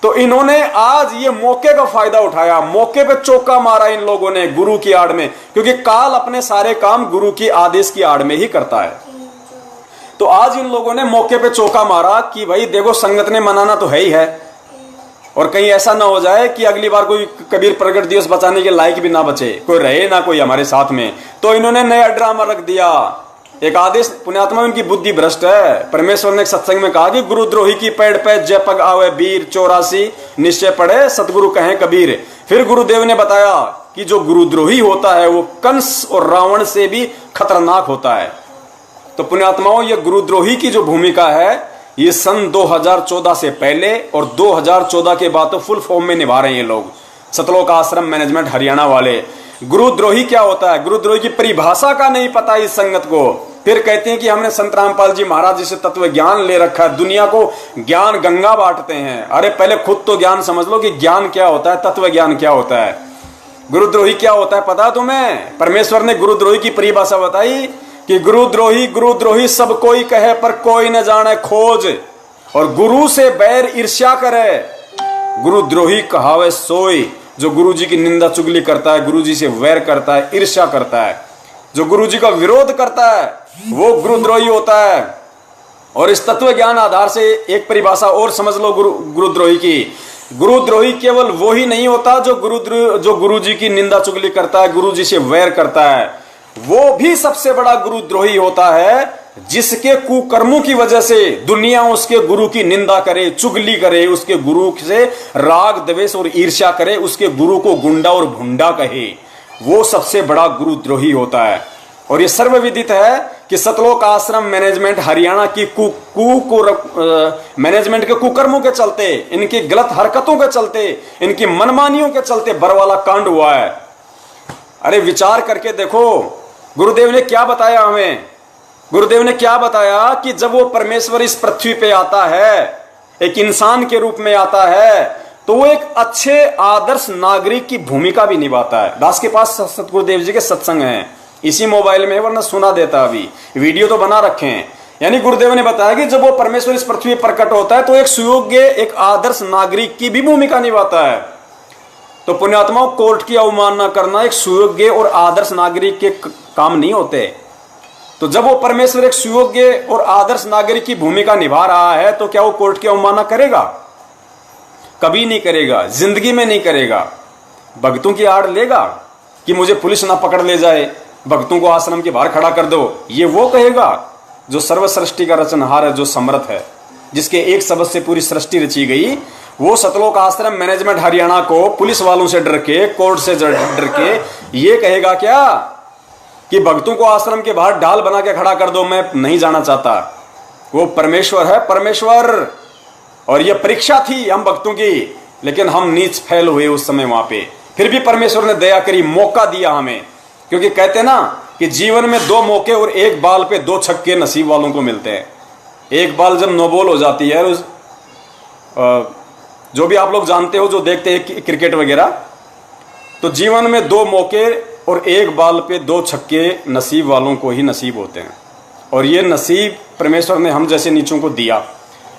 तो इन्होंने आज ये मौके का फायदा उठाया, मौके पे चौका मारा इन लोगों ने गुरु की आड़ में, क्योंकि काल अपने सारे काम गुरु की आदेश की आड़ में ही करता है। तो आज इन लोगों ने मौके पे चौका मारा कि भाई देखो संगत ने मनाना तो है ही है, और कहीं ऐसा ना हो जाए कि अगली बार कोई कबीर प्रगट दिवस बचाने के लायक भी ना बचे, कोई रहे ना कोई हमारे साथ में। तो इन्होंने नया ड्रामा रख दिया, एक आदेश। पुण्यात्मा उनकी बुद्धि भ्रष्ट है। परमेश्वर ने एक सत्संग में कहा कि गुरुद्रोही की पेड़ पे जय पग आवे वीर, 84 निश्चय पड़े सतगुरु कहें कबीर। फिर गुरुदेव ने बताया कि जो गुरुद्रोही होता है वो कंस और रावण से भी खतरनाक होता है। तो पुण्यात्माओं, ये गुरुद्रोही की जो भूमिका है ये सन 2014 से पहले और 2014 के बाद तो फुल फॉर्म में निभा रहे हैं ये लोग। सतलोक आश्रम मैनेजमेंट हरियाणा वाले। गुरुद्रोही क्या होता है, गुरुद्रोही की परिभाषा का नहीं पता इस संगत को। फिर कहते हैं कि हमने संत रामपाल जी महाराज जी से तत्व ज्ञान ले रखा है, दुनिया को ज्ञान गंगा बांटते हैं। अरे पहले खुद तो ज्ञान समझ लो कि ज्ञान क्या होता है, तत्व ज्ञान क्या होता है, गुरुद्रोही क्या होता है पता तुम्हें? परमेश्वर ने गुरुद्रोही की परिभाषा बताई कि गुरुद्रोही सब कोई कहे पर कोई न जाने खोज, और गुरु से बैर ईर्ष्या करे। गुरुद्रोही कहावे सोई, जो गुरु जी की निंदा चुगली करता है, गुरु जी से वैर करता है, ईर्ष्या करता है, जो गुरु जी का विरोध करता है वो गुरुद्रोही होता है। और इस तत्व ज्ञान आधार से एक परिभाषा और समझ लो गुरुद्रोही की, गुरुद्रोही केवल वो ही नहीं होता जो गुरु जी की निंदा चुगली करता है, गुरु जी से वैर करता है। वो भी सबसे बड़ा गुरुद्रोही होता है जिसके कुकर्मों की वजह से दुनिया उसके गुरु की निंदा करे, चुगली करे, उसके गुरु से राग द्वेष और ईर्ष्या करे, उसके गुरु को गुंडा और भुंडा कहे। वो सबसे बड़ा गुरुद्रोही होता है। और ये सर्वविदित है कि सतलोक आश्रम मैनेजमेंट हरियाणा की मैनेजमेंट के कुकर्मों के चलते, इनकी गलत हरकतों के चलते, इनकी मनमानियों के चलते बरवाला कांड हुआ है। अरे विचार करके देखो, गुरुदेव ने क्या बताया हमें। गुरुदेव ने क्या बताया कि जब वो परमेश्वर इस पृथ्वी पे आता है, एक इंसान के रूप में आता है, तो वो एक अच्छे आदर्श नागरिक की भूमिका भी निभाता है। दास के पास सतगुरुदेव जी के सत्संग हैं, इसी मोबाइल में, वरना सुना देता, अभी वीडियो तो बना रखे हैं। यानी गुरुदेव ने बताया कि जब वो परमेश्वर इस पृथ्वी पर प्रकट होता है तो एक सुयोग्य, एक आदर्श नागरिक की भी भूमिका निभाता है। तो पुण्यात्माओं, कोर्ट की अवमानना करना एक सुयोग्य और आदर्श नागरिक के काम नहीं होते। तो जब वो परमेश्वर एक सुयोग्य और आदर्श नागरिक की भूमिका निभा रहा है तो क्या वो कोर्ट की अवमानना करेगा? कभी नहीं करेगा, जिंदगी में नहीं करेगा। भक्तों की आड़ लेगा कि मुझे पुलिस ना पकड़ ले जाए, भक्तों को आश्रम के बाहर खड़ा कर दो, ये वो कहेगा जो सर्व सृष्टि का रचनहार है, जो समर्थ है, जिसके एक शब्द से पूरी सृष्टि रची गई। वो सतलोक आश्रम मैनेजमेंट हरियाणा को पुलिस वालों से डर के, कोर्ट से डर के ये कहेगा क्या कि भक्तों को आश्रम के बाहर ढाल बना के खड़ा कर दो, मैं नहीं जाना चाहता। वो परमेश्वर है, परमेश्वर। और ये परीक्षा थी हम भक्तों की, लेकिन हम नीच फैल हुए उस समय वहां पे। फिर भी परमेश्वर ने दया करी, मौका दिया हमें। क्योंकि कहते ना कि जीवन में 2 मौके और एक बाल पे 2 छक्के नसीब वालों को मिलते हैं। एक बाल जब नो बॉल हो जाती है, जो भी आप लोग जानते हो, जो देखते हैं क्रिकेट वगैरह, तो जीवन में 2 मौके और एक बाल पे 2 छक्के नसीब वालों को ही नसीब होते हैं। और ये नसीब परमेश्वर ने हम जैसे नीचों को दिया,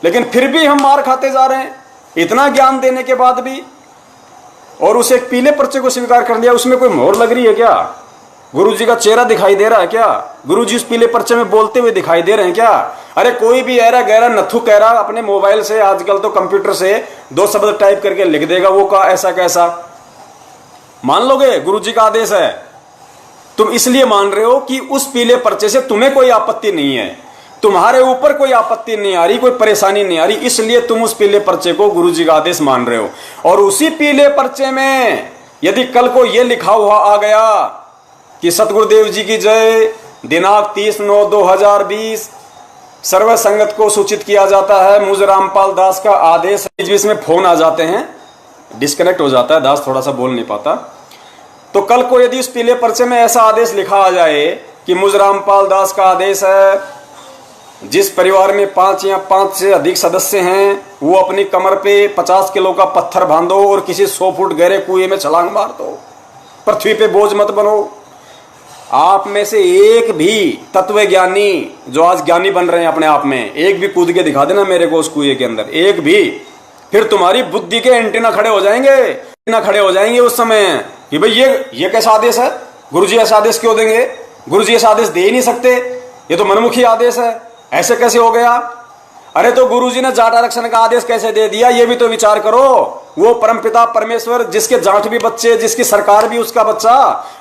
लेकिन फिर भी हम मार खाते जा रहे हैं, इतना ज्ञान देने के बाद भी। और उस एक पीले पर्चे को स्वीकार कर लिया, उसमें कोई मोहर लग रही है क्या? गुरुजी का चेहरा दिखाई दे रहा है क्या? गुरुजी उस पीले पर्चे में बोलते हुए दिखाई दे रहे हैं क्या? अरे कोई भी ऐरा गहरा नथु कह रहा अपने मोबाइल से, आजकल तो कंप्यूटर से 2 शब्द टाइप करके लिख देगा, वो का ऐसा कैसा मान लोगे? गुरुजी का आदेश है। तुम इसलिए मान रहे हो कि उस पीले पर्चे से तुम्हें कोई आपत्ति नहीं है, तुम्हारे ऊपर कोई आपत्ति नहीं आ रही, कोई परेशानी नहीं आ रही, इसलिए तुम उस पीले पर्चे को गुरुजी का आदेश मान रहे हो। और उसी पीले पर्चे में यदि कल को यह लिखा हुआ आ गया कि सतगुरुदेव जी की जय, दिनांक 30/9/2020 सर्व संगत को सूचित किया जाता है, मुझ रामपाल दास का आदेश, इसमें फोन आ जाते हैं, डिस्कनेक्ट हो जाता है, दास थोड़ा सा बोल नहीं पाता। तो कल को यदि उस पीले पर्चे में ऐसा आदेश लिखा आ जाए कि मुझ रामपाल दास का आदेश है, जिस परिवार में 5 या 5 से अधिक सदस्य हैं, वो अपनी कमर पे 50 किलो का पत्थर बांधो और किसी 100 फुट गहरे कुएं में छलांग मार दो, पृथ्वी पे बोझ मत बनो। आप में से एक भी तत्व ज्ञानी जो आज ज्ञानी बन रहे हैं अपने आप में, एक भी कूद के दिखा देना मेरे को उस कुएं के अंदर, एक भी, फिर तुम्हारी बुद्धि के एंटीना खड़े हो जाएंगे उस समय कि भाई ये कैसा आदेश है, गुरुजी ऐसा आदेश क्यों देंगे? गुरुजी ऐसा आदेश दे ही नहीं सकते, ये तो मनमुखी आदेश है, ऐसे कैसे हो गया? अरे तो गुरुजी ने जाट आरक्षण का आदेश कैसे दे दिया, ये भी तो विचार करो। वो परमपिता परमेश्वर, जिसके जाट भी बच्चे, जिसकी सरकार भी उसका बच्चा,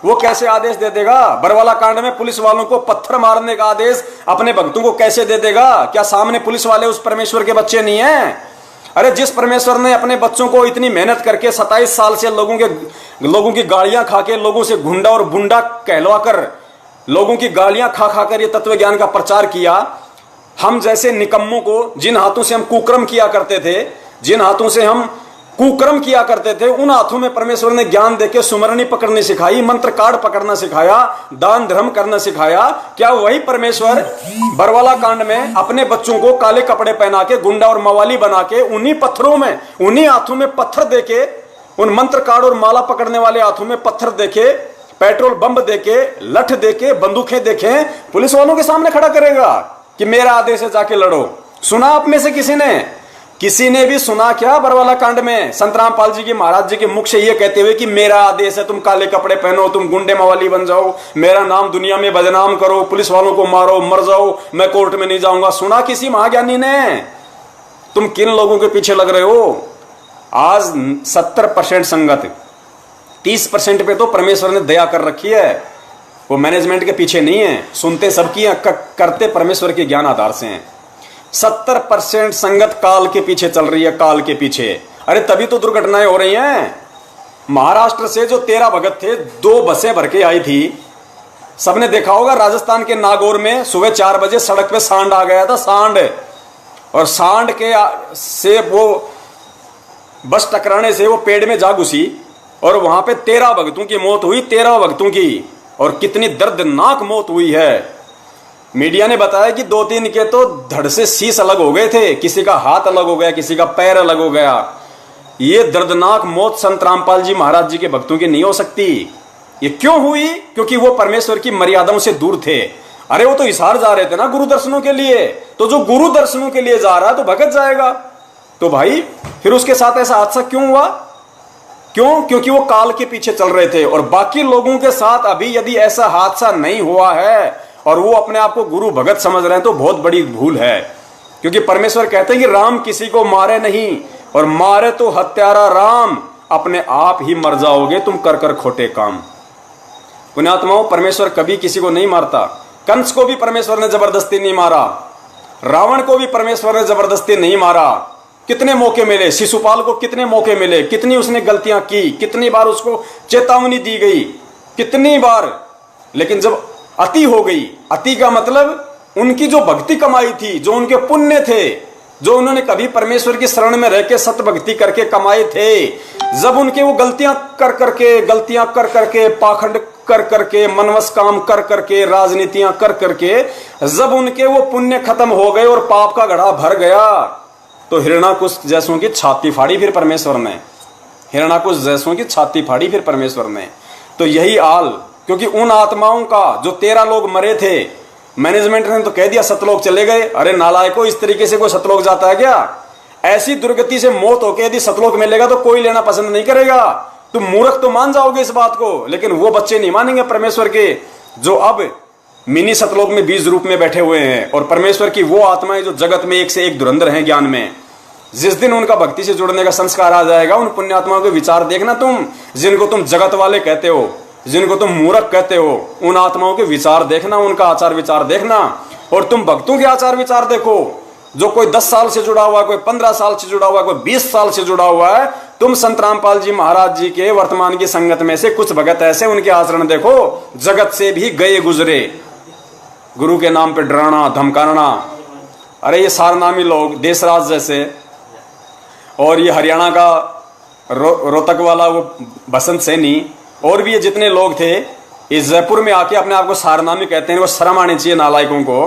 वो कैसे आदेश दे देगा? बरवाला कांड में पुलिस वालों को पत्थर मारने का आदेश अपने भक्तों को कैसे दे देगा? क्या सामने पुलिस वाले उस परमेश्वर के बच्चे नहीं है? अरे जिस परमेश्वर ने अपने बच्चों को इतनी मेहनत करके 27 साल से लोगों की गालियां खा के, लोगों से गुंडा और बुंडा कहलवा कर, लोगों की गालियां खा खाकर ये तत्व ज्ञान का प्रचार किया, हम जैसे निकम्मों को, जिन हाथों से हम कुकर्म किया करते थे, जिन हाथों से हम कुकर्म किया करते थे, उन हाथों में परमेश्वर ने ज्ञान देके सुमरनी पकड़नी सिखाई, मंत्र कार्ड पकड़ना सिखाया, दान धर्म करना सिखाया। क्या वही परमेश्वर बरवाला कांड में अपने बच्चों को काले कपड़े पहना के, गुंडा और मवाली बना के, उन्हीं पत्थरों में, उन्हीं हाथों में पत्थर देके, उन मंत्र कार्ड और माला पकड़ने वाले हाथों में पत्थर देके, पेट्रोल बम देके, लठ देके, बंदूकें देके पुलिस वालों के सामने खड़ा करेगा कि मेरा आदेश है, जाके लड़ो? सुना आप में से किसी ने भी सुना क्या बरवाला कांड में संत रामपाल जी की, महाराज जी के मुख से ये कहते हुए कि मेरा आदेश है, तुम काले कपड़े पहनो, तुम गुंडे मवाली बन जाओ, मेरा नाम दुनिया में बदनाम करो, पुलिस वालों को मारो, मर जाओ, मैं कोर्ट में नहीं जाऊंगा? सुना किसी महाज्ञानी ने? तुम किन लोगों के पीछे लग रहे हो? आज 70% संगत, 30% पे तो परमेश्वर ने दया कर रखी है। वो मैनेजमेंट के पीछे नहीं है, सुनते सबकी हैं, करते परमेश्वर के ज्ञान आधार से हैं। 70% संगत काल के पीछे चल रही है, काल के पीछे। अरे तभी तो दुर्घटनाएं हो रही हैं। महाराष्ट्र से जो 13 भगत थे, 2 बसें भर के आई थी। सबने देखा होगा राजस्थान के नागौर में सुबह 4 बजे सड़क पे सांड आ गया था, सांड। और सांड के से वो बस टकराने से वो पेड़ में जा घुसी और वहां पे 13 भक्तों की मौत हुई, 13 भक्तों की। और कितनी दर्दनाक मौत हुई है। मीडिया ने बताया कि 2-3 के तो धड़ से शीश अलग हो गए थे, किसी का हाथ अलग हो गया, किसी का पैर अलग हो गया। ये दर्दनाक मौत संत रामपाल जी महाराज जी के भक्तों की नहीं हो सकती। ये क्यों हुई? क्योंकि वो परमेश्वर की मर्यादाओं से दूर थे। अरे वो तो हिसार जा रहे थे ना गुरु दर्शनों के लिए, तो जो गुरु दर्शनों के लिए जा रहा है तो भगत जाएगा। तो भाई फिर उसके साथ ऐसा हादसा क्यों हुआ? क्यों? क्योंकि वो काल के पीछे चल रहे थे। और बाकी लोगों के साथ अभी यदि ऐसा हादसा नहीं हुआ है और वो अपने आप को गुरु भगत समझ रहे हैं तो बहुत बड़ी भूल है। क्योंकि परमेश्वर कहते हैं कि राम किसी को मारे नहीं, और मारे तो हत्यारा राम, अपने आप ही मर जाओगे तुम कर कर खोटे काम। पुण्यात्माओं, परमेश्वर कभी किसी को नहीं मारता। कंस को भी परमेश्वर ने जबरदस्ती नहीं मारा, रावण को भी परमेश्वर ने जबरदस्ती नहीं मारा। कितने मौके मिले, शिशुपाल को कितने मौके मिले, कितनी उसने गलतियां की, कितनी बार उसको चेतावनी दी गई, कितनी बार। लेकिन जब अति हो गई, अति का मतलब उनकी जो भक्ति कमाई थी, जो उनके पुण्य थे, जो उन्होंने कभी परमेश्वर की शरण में रह के सत भक्ति करके कमाए थे, जब उनके वो गलतियां कर करके पाखंड कर करके, मनवस काम कर करके, राजनीतियां कर करके, जब उनके वो पुण्य खत्म हो गए और पाप का घड़ा भर गया, तो हिरणाकुश जैसों की छाती फाड़ी फिर परमेश्वर ने। हिरणाकुश जैसों की छाती फाड़ी फिर परमेश्वर ने। तो यही हाल, क्योंकि उन आत्माओं का जो 13 लोग मरे थे, मैनेजमेंट ने तो कह दिया सतलोक चले गए। अरे नालायकों, इस तरीके से कोई सतलोक जाता है क्या? ऐसी दुर्गति से मौत होकर यदि सतलोक मिलेगा तो कोई लेना पसंद नहीं करेगा। तुम मूर्ख तो मान जाओगे इस बात को, लेकिन वो बच्चे नहीं मानेंगे परमेश्वर के, जो अब मिनी सतलोक में बीज रूप में बैठे हुए हैं। और परमेश्वर की वो आत्माएं जो जगत में एक से एक धुरंधर हैं ज्ञान में। जिस दिन उनका भक्ति से जुड़ने का संस्कार आ जाएगा, उन पुण्यात्माओं के विचार देखना तुम, जिनको तुम जगत वाले कहते हो, जिनको तुम मूर्ख कहते हो, उन आत्माओं के विचार देखना, उनका आचार विचार देखना। और तुम भक्तों के आचार विचार देखो, जो कोई 10 साल से जुड़ा हुआ, कोई 15 साल से जुड़ा हुआ, कोई 20 साल से जुड़ा हुआ है। तुम संत रामपाल जी महाराज जी के वर्तमान की संगत में से कुछ भगत ऐसे, उनके आचरण देखो, जगत से भी गए गुजरे, गुरु के नाम पे डराना धमकाना। अरे ये सारनामी लोग, देशराज जैसे, और ये हरियाणा का रोहतक वाला वो बसंत सैनी, और भी ये जितने लोग थे, इस जयपुर में आके अपने आप को सारनामी कहते हैं। वो शर्म आनी चाहिए नालायकों को।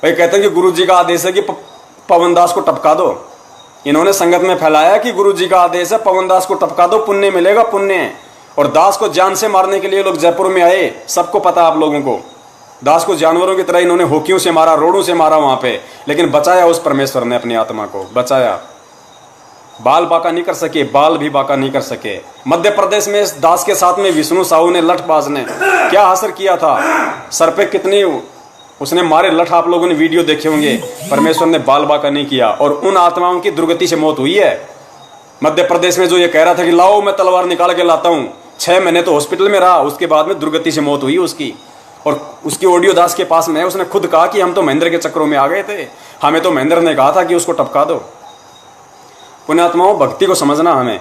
भाई कहते हैं कि गुरु जी का आदेश है कि पवन दास को टपका दो। इन्होंने संगत में फैलाया कि गुरु जी का आदेश है पवन दास को टपका दो, पुण्य मिलेगा, पुण्य। और दास को जान से मारने के लिए लोग जयपुर में आए, सबको पता आप लोगों को। दास को जानवरों की तरह इन्होंने होकियों से मारा, रोड़ों से मारा वहां पे, लेकिन बचाया उस परमेश्वर ने अपनी आत्मा को, बचाया। बाल बाका नहीं कर सके, बाल भी बाका नहीं कर सके। मध्य प्रदेश में इस दास के साथ में विष्णु साहू ने, लठबाज ने क्या हासिल किया था, सर पे कितनी उसने मारे लठ, आप लोगों ने वीडियो देखे होंगे। परमेश्वर ने बाल बाका नहीं किया, और उन आत्माओं की दुर्गति से मौत हुई है। मध्य प्रदेश में जो ये कह रहा था कि लाओ मैं तलवार निकाल के लाता हूं, 6 महीने तो हॉस्पिटल में रहा, उसके बाद में दुर्गति से मौत हुई उसकी। और उसकी ऑडियो दास के पास में है, उसने खुद कहा कि हम तो महेंद्र के चक्रों में आ गए थे, हमें तो महेंद्र ने कहा था कि उसको टपका दो। पुण्यात्माओं, भक्ति को समझना हमें।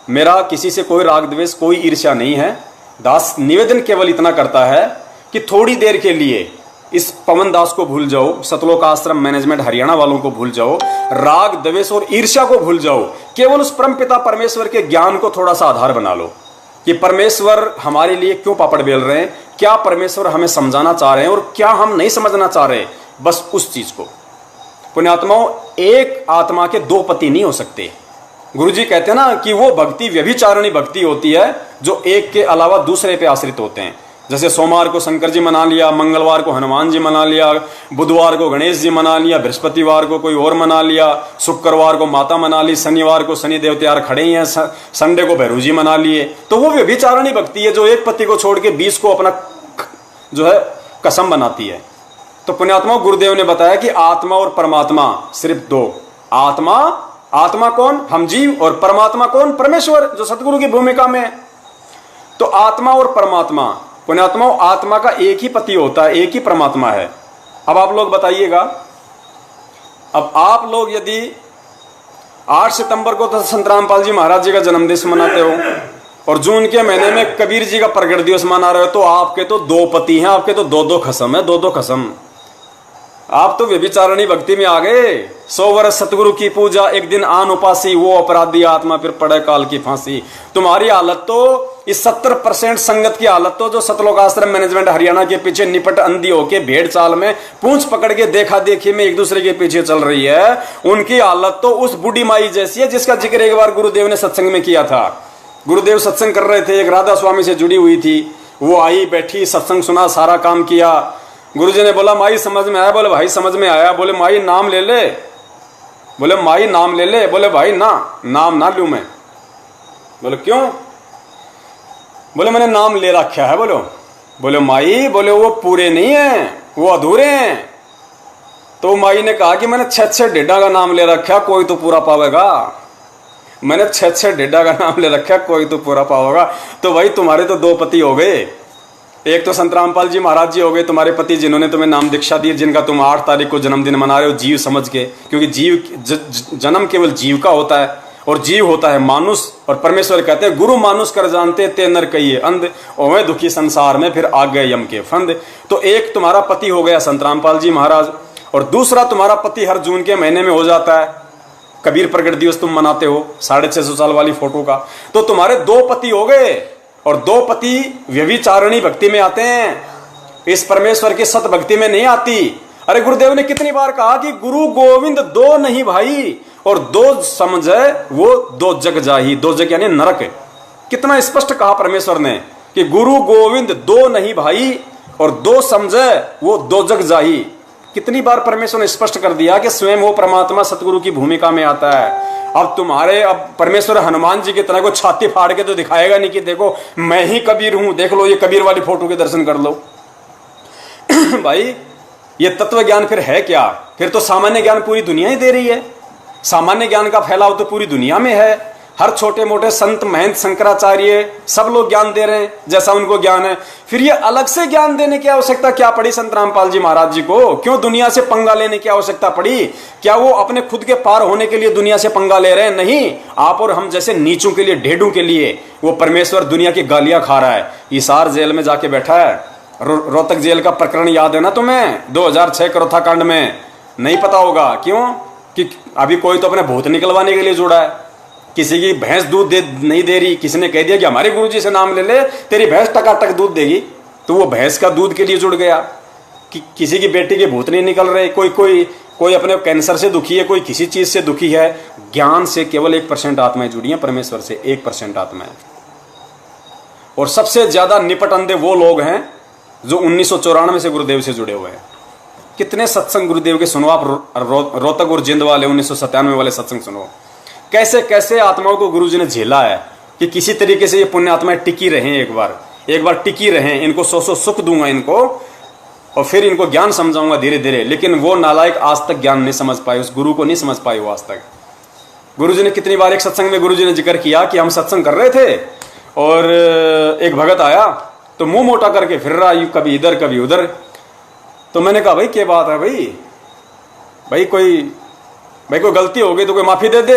मेरा किसी से कोई राग द्वेष, कोई ईर्ष्या नहीं है। दास निवेदन केवल इतना करता है कि थोड़ी देर के लिए इस पवन दास को भूल जाओ, सतलोक आश्रम मैनेजमेंट हरियाणा वालों को भूल जाओ, राग द्वेष और ईर्ष्या को भूल जाओ। केवल उस परमपिता परमेश्वर के ज्ञान को थोड़ा सा आधार बना लो कि परमेश्वर हमारे लिए क्यों पापड़ बेल रहे हैं, क्या परमेश्वर हमें समझाना चाह रहे हैं और क्या हम नहीं समझना चाह रहे, बस उस चीज को। पुण्यात्माओं, एक आत्मा के 2 पति नहीं हो सकते। गुरुजी कहते हैं ना कि वो भक्ति व्यभिचारिणी भक्ति होती है जो एक के अलावा दूसरे पे आश्रित होते हैं। जैसे सोमवार को शंकर जी मना लिया, मंगलवार को हनुमान जी मना लिया, बुधवार को गणेश जी मना लिया, बृहस्पतिवार को कोई और मना लिया, शुक्रवार को माता मना ली, शनिवार को शनि देव त्यार खड़े ही हैं, संडे को भैरू जी मना लिए। तो वो व्यभिचारिणी भक्ति है जो एक पति को छोड़ के 20 को अपना जो है कसम बनाती है। तो पुण्यात्मा, गुरुदेव ने बताया कि आत्मा और परमात्मा सिर्फ 2, आत्मा आत्मा कौन? हम जीव। और परमात्मा कौन? परमेश्वर, जो सतगुरु की भूमिका में है। तो आत्मा और परमात्मा, पुण्यात्मा, आत्मा का एक ही पति होता है, एक ही परमात्मा है। अब आप लोग बताइएगा, अब आप लोग यदि 8 सितंबर को तो संत रामपाल जी महाराज जी का जन्मदिवस मनाते हो और जून के महीने में कबीर जी का प्रगट दिवस मना रहे हो, तो आपके तो 2 पति हैं, आपके तो 2-2 खसम है, 2-2 खसम। आप तो व्यभिचारिणी भक्ति में आ गए। 100 वर्ष सतगुरु की पूजा, एक दिन आन उपासी, वो अपराधी आत्मा फिर पड़े काल की फांसी। तुम्हारी हालत तो इस 70% संगत की हालत तो जो सतलोक आश्रम मैनेजमेंट हरियाणा के पीछे निपट अंधी होके भेड़ चाल में पूंछ पकड़ के देखा देखी में एक दूसरे के पीछे चल रही है, उनकी हालत तो उस बूढ़ी माई जैसी है जिसका जिक्र एक बार गुरुदेव ने सत्संग में किया था। गुरुदेव सत्संग कर रहे थे, एक राधा स्वामी से जुड़ी हुई थी, वो आई बैठी, सत्संग सुना, सारा काम किया। गुरुजी ने बोला माई समझ में आया? बोले भाई समझ में आया। बोले माई नाम ले ले? बोले माई नाम ले ले? बोले भाई ना, नाम ना लूं मैं। बोले क्यों? बोले मैंने नाम ले रखा है। बोले माई, बोले वो पूरे नहीं है, वो अधूरे हैं। तो माई ने कहा कि मैंने 6 डेढ़ा का नाम ले रखा, कोई तो पूरा पावेगा। मैंने 6 डेढ़ा का नाम ले रखा, कोई तो पूरा पावेगा। तो भाई तुम्हारे तो 2 पति हो गए, एक तो संत रामपाल जी महाराज जी हो गए तुम्हारे पति, जिन्होंने तुम्हें नाम दीक्षा दी, जिनका तुम 8 तारीख को जन्मदिन मना रहे हो जीव समझ के, क्योंकि जीव जन्म केवल जीव का होता है और जीव होता है मानुष। और परमेश्वर कहते हैं गुरु मानुष कर जानते ते नर कहिए अंध, ओवे दुखी संसार में फिर आ गए यम के फंद। तो एक तुम्हारा पति हो गया संत रामपाल जी महाराज, और दूसरा तुम्हारा पति हर जून के महीने में हो जाता है, कबीर प्रगट दिवस तुम मनाते हो 650 साल वाली फोटो का। तो तुम्हारे 2 पति हो गए, और 2 पति व्यभिचारिणी भक्ति में आते हैं, इस परमेश्वर की सत भक्ति में नहीं आती। अरे गुरुदेव ने कितनी बार कहा कि गुरु गोविंद 2 नहीं भाई, और 2 समझे वो 2 जग जाही। 2 जग यानी नरक। कितना स्पष्ट कहा परमेश्वर ने कि गुरु गोविंद 2 नहीं भाई, और 2 समझे वो 2 जग जाही। कितनी बार परमेश्वर ने स्पष्ट कर दिया कि स्वयं वो परमात्मा सतगुरु की भूमिका में आता है। अब परमेश्वर हनुमान जी की तरह को छाती फाड़ के तो दिखाएगा नहीं कि देखो मैं ही कबीर हूं, देख लो ये कबीर वाली फोटो के दर्शन कर लो। भाई ये तत्व ज्ञान फिर है क्या? फिर तो सामान्य ज्ञान पूरी दुनिया ही दे रही है। सामान्य ज्ञान का फैलाव तो पूरी दुनिया में है। हर छोटे मोटे संत महंत शंकराचार्य सब लोग ज्ञान दे रहे हैं जैसा उनको ज्ञान है। फिर ये अलग से ज्ञान देने की आवश्यकता क्या पड़ी संत रामपाल जी महाराज जी को? क्यों दुनिया से पंगा लेने की आवश्यकता पड़ी? क्या वो अपने खुद के पार होने के लिए दुनिया से पंगा ले रहे हैं? नहीं, आप और हम जैसे नीचों के लिए, ढेडों के लिए वो परमेश्वर दुनिया की गालियां खा रहा है। हिसार जेल में जाके बैठा है। रोहतक जेल का प्रकरण याद है ना तुम्हें? 2006 करोथा कांड में। नहीं पता होगा क्यों? कि अभी कोई तो अपने भूत निकलवाने के लिए जुड़ा है। किसी की भैंस दूध नहीं दे रही, किसी ने कह दिया कि हमारे गुरुजी से नाम ले ले, तेरी भैंस टकाटक दूध देगी, तो वो भैंस का दूध के लिए जुड़ गया। कि किसी की बेटी के भूत नहीं निकल रहे, कोई अपने कैंसर से दुखी है, कोई किसी चीज से दुखी है। ज्ञान से केवल 1% आत्माएं जुड़ी हैं परमेश्वर से, 1% आत्माएं। और सबसे ज्यादा निपट अंधे वो लोग हैं जो 1994 से गुरुदेव से जुड़े हुए हैं। कितने सत्संग गुरुदेव के सुनो आप, रोहतक और जिंद वाले 1997 वाले सत्संग सुनो। कैसे कैसे आत्माओं को गुरुजी ने झेला है कि किसी तरीके से ये पुण्य आत्माएं टिकी रहें, एक बार टिकी रहें, इनको सौ सुख दूंगा इनको, और फिर इनको ज्ञान समझाऊंगा धीरे धीरे। लेकिन वो नालायक आज तक ज्ञान नहीं समझ पाए, उस गुरु को नहीं समझ पाए वो आज तक। गुरुजी ने कितनी बार, एक सत्संग में गुरुजी ने जिक्र किया कि हम सत्संग कर रहे थे और एक भगत आया तो मुंह मोटा करके फिर रहा, कभी इधर कभी उधर। तो मैंने कहा भाई क्या बात है भाई कोई गलती हो गई तो कोई माफी दे दे।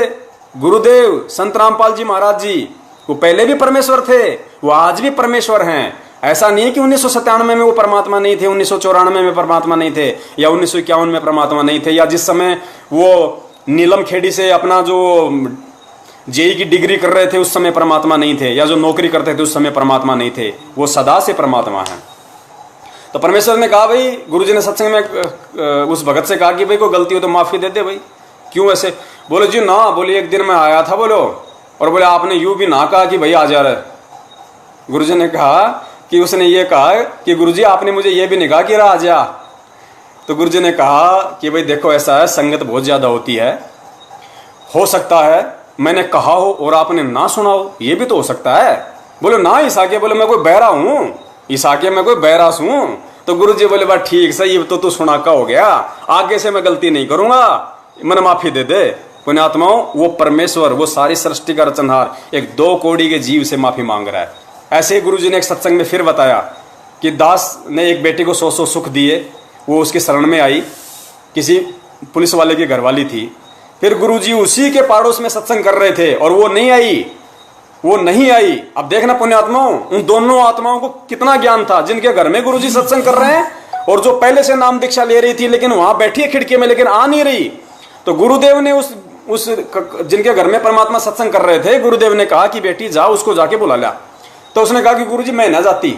गुरुदेव संत रामपाल जी महाराज जी वो पहले भी परमेश्वर थे, वो आज भी परमेश्वर हैं। ऐसा नहीं है कि 1997 में वो परमात्मा नहीं थे, 1994 में परमात्मा नहीं थे, या 1951 में परमात्मा नहीं थे, या जिस समय वो नीलम खेड़ी से अपना जो जेई की डिग्री कर रहे थे उस समय परमात्मा नहीं थे, या जो नौकरी करते थे उस समय परमात्मा नहीं थे। वो सदा से परमात्मा है। तो परमेश्वर ने कहा भाई, गुरुजी ने सत्संग में उस भगत से कहा कि भाई कोई गलती हो तो माफी दे दे भाई। क्यों ऐसे? बोले जी ना, बोले एक दिन मैं आया था बोलो, और बोले आपने यूं भी ना कहा कि भाई आ जा रहे। गुरुजी ने कहा कि उसने ये कहा कि गुरुजी आपने मुझे ये भी नहीं कहा कि आ जा। तो गुरुजी ने कहा कि भाई देखो ऐसा है, संगत बहुत ज्यादा होती है, हो सकता है मैंने कहा हो और आपने ना सुना हो, ये भी तो हो सकता है। बोले ना ईसाके, बोले मैं कोई बहरा हूं, ईसाके मैं कोई बहरास हूं। तो गुरुजी बोले बात ठीक सही, तो तू सुना का हो गया, आगे से मैं गलती नहीं करूंगा, मैंने माफी दे दे। पुण्यात्माओं, वो परमेश्वर, वो सारी सृष्टि का रचनहार एक 2 कौड़ी के जीव से माफी मांग रहा है। ऐसे ही गुरु जी ने एक सत्संग में फिर बताया कि दास ने एक बेटी को 100 सुख दिए, वो उसके शरण में आई, किसी पुलिस वाले की घरवाली थी। फिर गुरु जी उसी के पड़ोस में सत्संग कर रहे थे और वो नहीं आई। अब देखना पुण्यात्माओं, उन दोनों आत्माओं को कितना ज्ञान था, जिनके घर में गुरु जी सत्संग कर रहे हैं और जो पहले से नाम दीक्षा ले रही थी लेकिन वहां बैठी है खिड़की में लेकिन आ नहीं रही। तो गुरुदेव ने उस जिनके घर में परमात्मा सत्संग कर रहे थे, गुरुदेव ने कहा कि बेटी जाओ, उसको जाके बुला ला। तो उसने कहा कि गुरुजी मैं न जाती,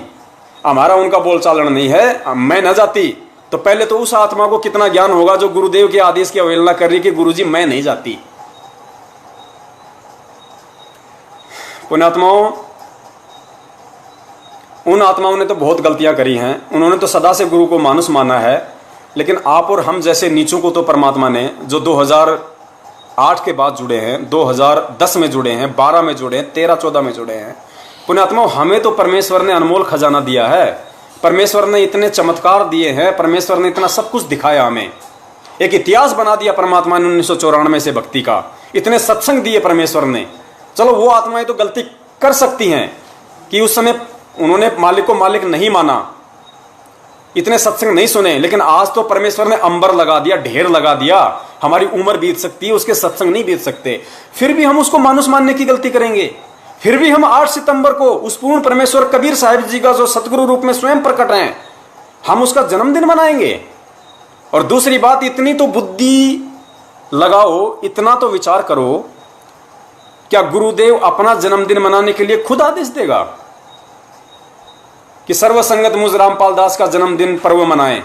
हमारा उनका बोलचालन नहीं है, मैं न जाती। तो पहले तो उस आत्मा को कितना ज्ञान होगा जो गुरुदेव के आदेश की अवहेलना कर रही कि गुरुजी मैं नहीं जाती। पुण्यात्माओं, उन आत्माओं ने तो बहुत गलतियां करी हैं, उन्होंने तो सदा से गुरु को मानुस माना है, लेकिन आप और हम जैसे नीचों को तो परमात्मा ने, जो 2008 के बाद जुड़े हैं, 2010 में जुड़े हैं, 12 में जुड़े हैं, 13-14 में जुड़े हैं, पुण्यात्माओं हमें तो परमेश्वर ने अनमोल खजाना दिया है। परमेश्वर ने इतने चमत्कार दिए हैं, परमेश्वर ने इतना सब कुछ दिखाया, हमें एक इतिहास बना दिया परमात्मा ने 1994 से भक्ति का, इतने सत्संग दिए परमेश्वर ने। चलो वो आत्माएं तो गलती कर सकती हैं कि उस समय उन्होंने मालिक को मालिक नहीं माना, इतने सत्संग नहीं सुने, लेकिन आज तो परमेश्वर ने अंबर लगा दिया, ढेर लगा दिया, हमारी उम्र बीत सकती है, उसके सत्संग नहीं बीत सकते, फिर भी हम उसको मानुस मानने की गलती करेंगे। फिर भी हम 8 सितंबर को उस पूर्ण परमेश्वर कबीर साहिब जी का जो सतगुरु रूप में स्वयं प्रकट हैं, हम उसका जन्मदिन मनाएंगे। और दूसरी बात, इतनी तो बुद्धि लगाओ, इतना तो विचार करो, क्या गुरुदेव अपना जन्मदिन मनाने के लिए खुद आदेश देगा कि सर्वसंगत मुझ रामपाल दास का जन्मदिन पर्व मनाएं?